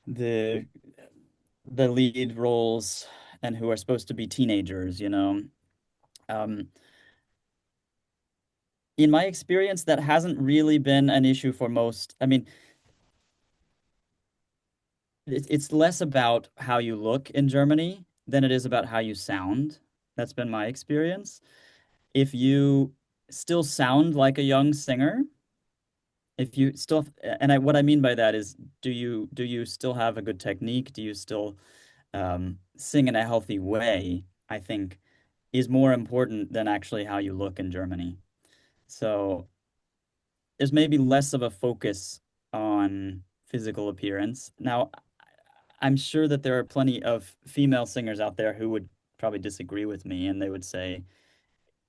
the lead roles and who are supposed to be teenagers, you know. Um, in my experience, that hasn't really been an issue for most. I mean, it's less about how you look in Germany than it is about how you sound. That's been my experience. If you still sound like a young singer, if you still, and what I mean by that is, do you still have a good technique? Do you still sing in a healthy way? I think is more important than actually how you look in Germany. So there's maybe less of a focus on physical appearance. Now, I'm sure that there are plenty of female singers out there who would probably disagree with me, and they would say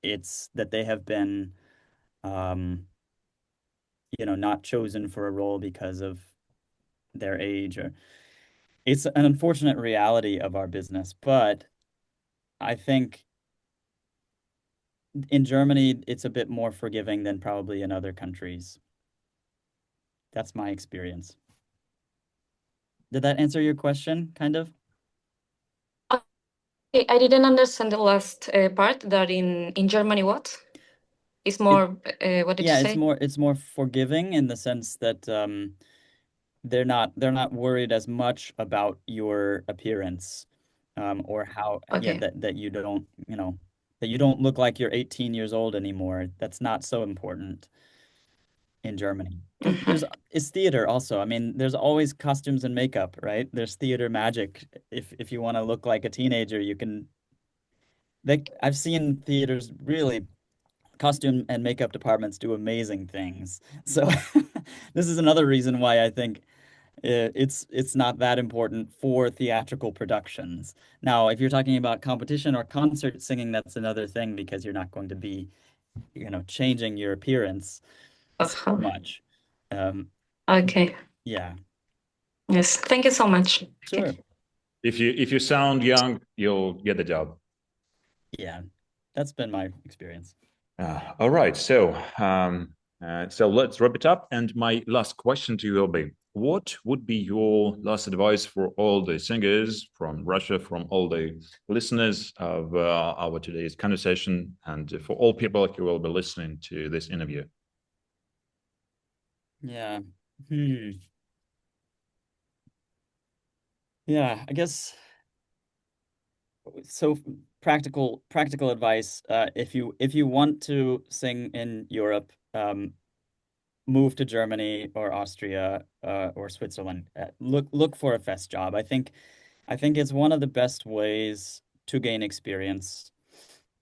it's that they have been, um, not chosen for a role because of their age, or it's an unfortunate reality of our business. But I think in Germany, it's a bit more forgiving than probably in other countries. That's my experience. Did that answer your question, kind of? I didn't understand the last part. That in Germany, what? It's more. What did you say? It's more forgiving in the sense that they're not worried as much about your appearance, or how Okay. that you don't look like you're 18 years old anymore. That's not so important in Germany. Because it's theater also. I mean, there's always costumes and makeup, right? There's theater magic. If you want to look like a teenager, you can. I've seen theaters really costume and makeup departments do amazing things. So this is another reason why I think it's not that important for theatrical productions. Now, if you're talking about competition or concert singing, that's another thing because you're not going to be, changing your appearance so much. Okay. Yeah. Yes. Thank you so much. Sure. Okay. If you sound young, you'll get the job. Yeah, that's been my experience. All right. So let's wrap it up. And my last question to you will be, what would be your last advice for all the singers from Russia, from all the listeners of our today's conversation, and for all people who will be listening to this interview? Yeah. Yeah, I guess so. Practical advice. If you want to sing in Europe, move to Germany or Austria, or Switzerland. Look for a fest job. I think it's one of the best ways to gain experience,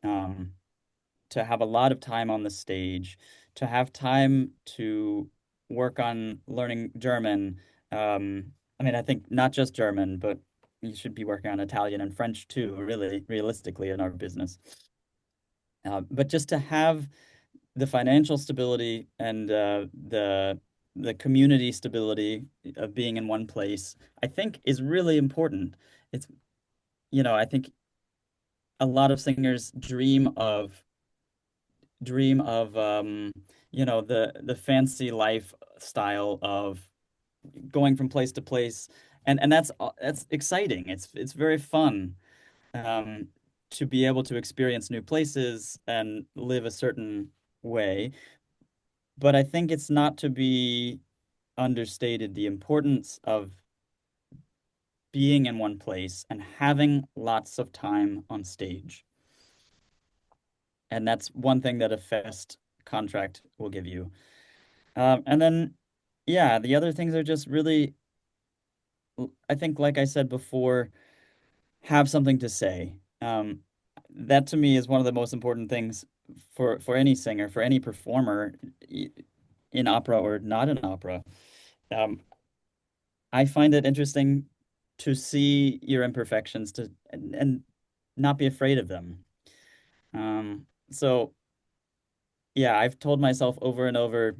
to have a lot of time on the stage, to have time to work on learning German. I mean, I think not just German, but you should be working on Italian and French too, really, realistically in our business. But just to have the financial stability and the the community stability of being in one place, I think is really important. It's, I think a lot of singers dream of the fancy lifestyle of going from place to place, and that's exciting. It's very fun to be able to experience new places and live a certain way. But I think it's not to be understated the importance of being in one place and having lots of time on stage. And that's one thing that a Fest contract will give you. And then, yeah, the other things are just really, I think, like I said before, have something to say. That to me is one of the most important things for any singer, for any performer in opera or not in opera. I find it interesting to see your imperfections and not be afraid of them. So yeah, I've told myself over and over,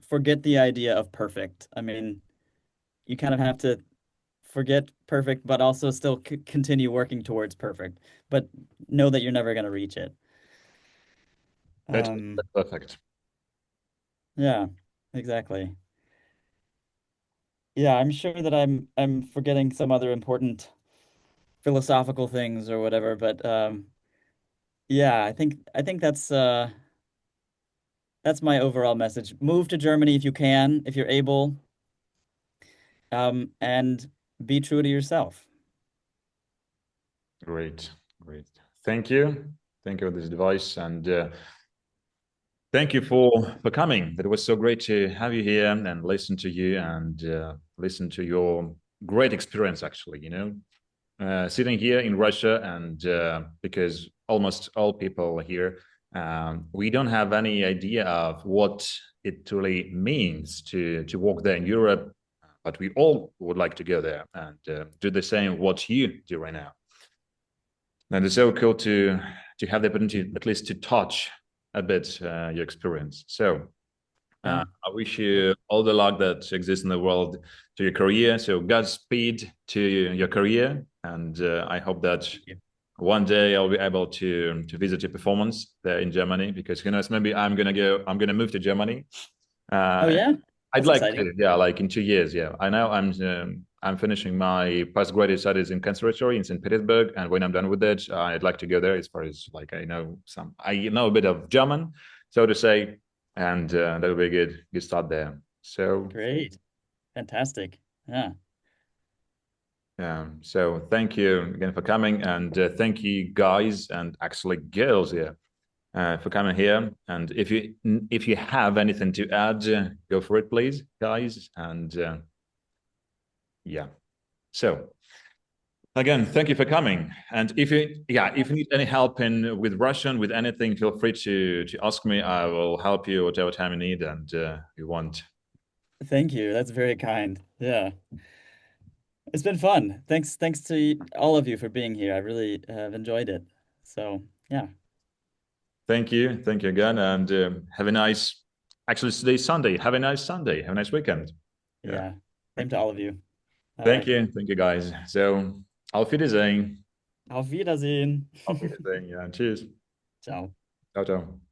forget the idea of perfect. I mean, you kind of have to forget perfect, but also still continue working towards perfect. But know that you're never going to reach it. That's perfect. Yeah, exactly. Yeah, I'm sure that I'm forgetting some other important philosophical things or whatever, but yeah, I think that's my overall message. Move to Germany if you can, if you're able, and be true to yourself. Great. Thank you for this advice, and thank you for coming. It was so great to have you here and listen to you and listen to your great experience, actually, sitting here in Russia, and because almost all people here, we don't have any idea of what it really means to walk there in Europe, but we all would like to go there and do the same what you do right now. And it's so cool to have the opportunity at least to touch a bit your experience. So I wish you all the luck that exists in the world to your career. So Godspeed to your career, and I hope that one day I'll be able to visit your performance there in Germany, because who knows, maybe I'm gonna move to Germany. Oh yeah, I'd that's like exciting. to, yeah, like in 2 years. Yeah, I know I'm finishing my postgraduate studies in conservatory in St. Petersburg, and when I'm done with it, I'd like to go there. As far as like I know a bit of German, so to say, and that would be a good start there. So Great. Fantastic. Yeah. so thank you again for coming, and thank you guys and actually girls here for coming here. And if you have anything to add, go for it, please, guys. And yeah, so again, thank you for coming. And if you need any help with Russian, with anything, feel free to ask me. I will help you whatever time you need and you want. Thank you. That's very kind. Yeah. It's been fun. Thanks to all of you for being here. I really have enjoyed it. So, yeah. Thank you again, and have a nice. Actually, today's Sunday. Have a nice Sunday. Have a nice weekend. Yeah. Same to all of you. Thank you, guys. So, auf Wiedersehen. Auf Wiedersehen. Auf Wiedersehen. Ja, tschüss. Ciao. Ciao, ciao.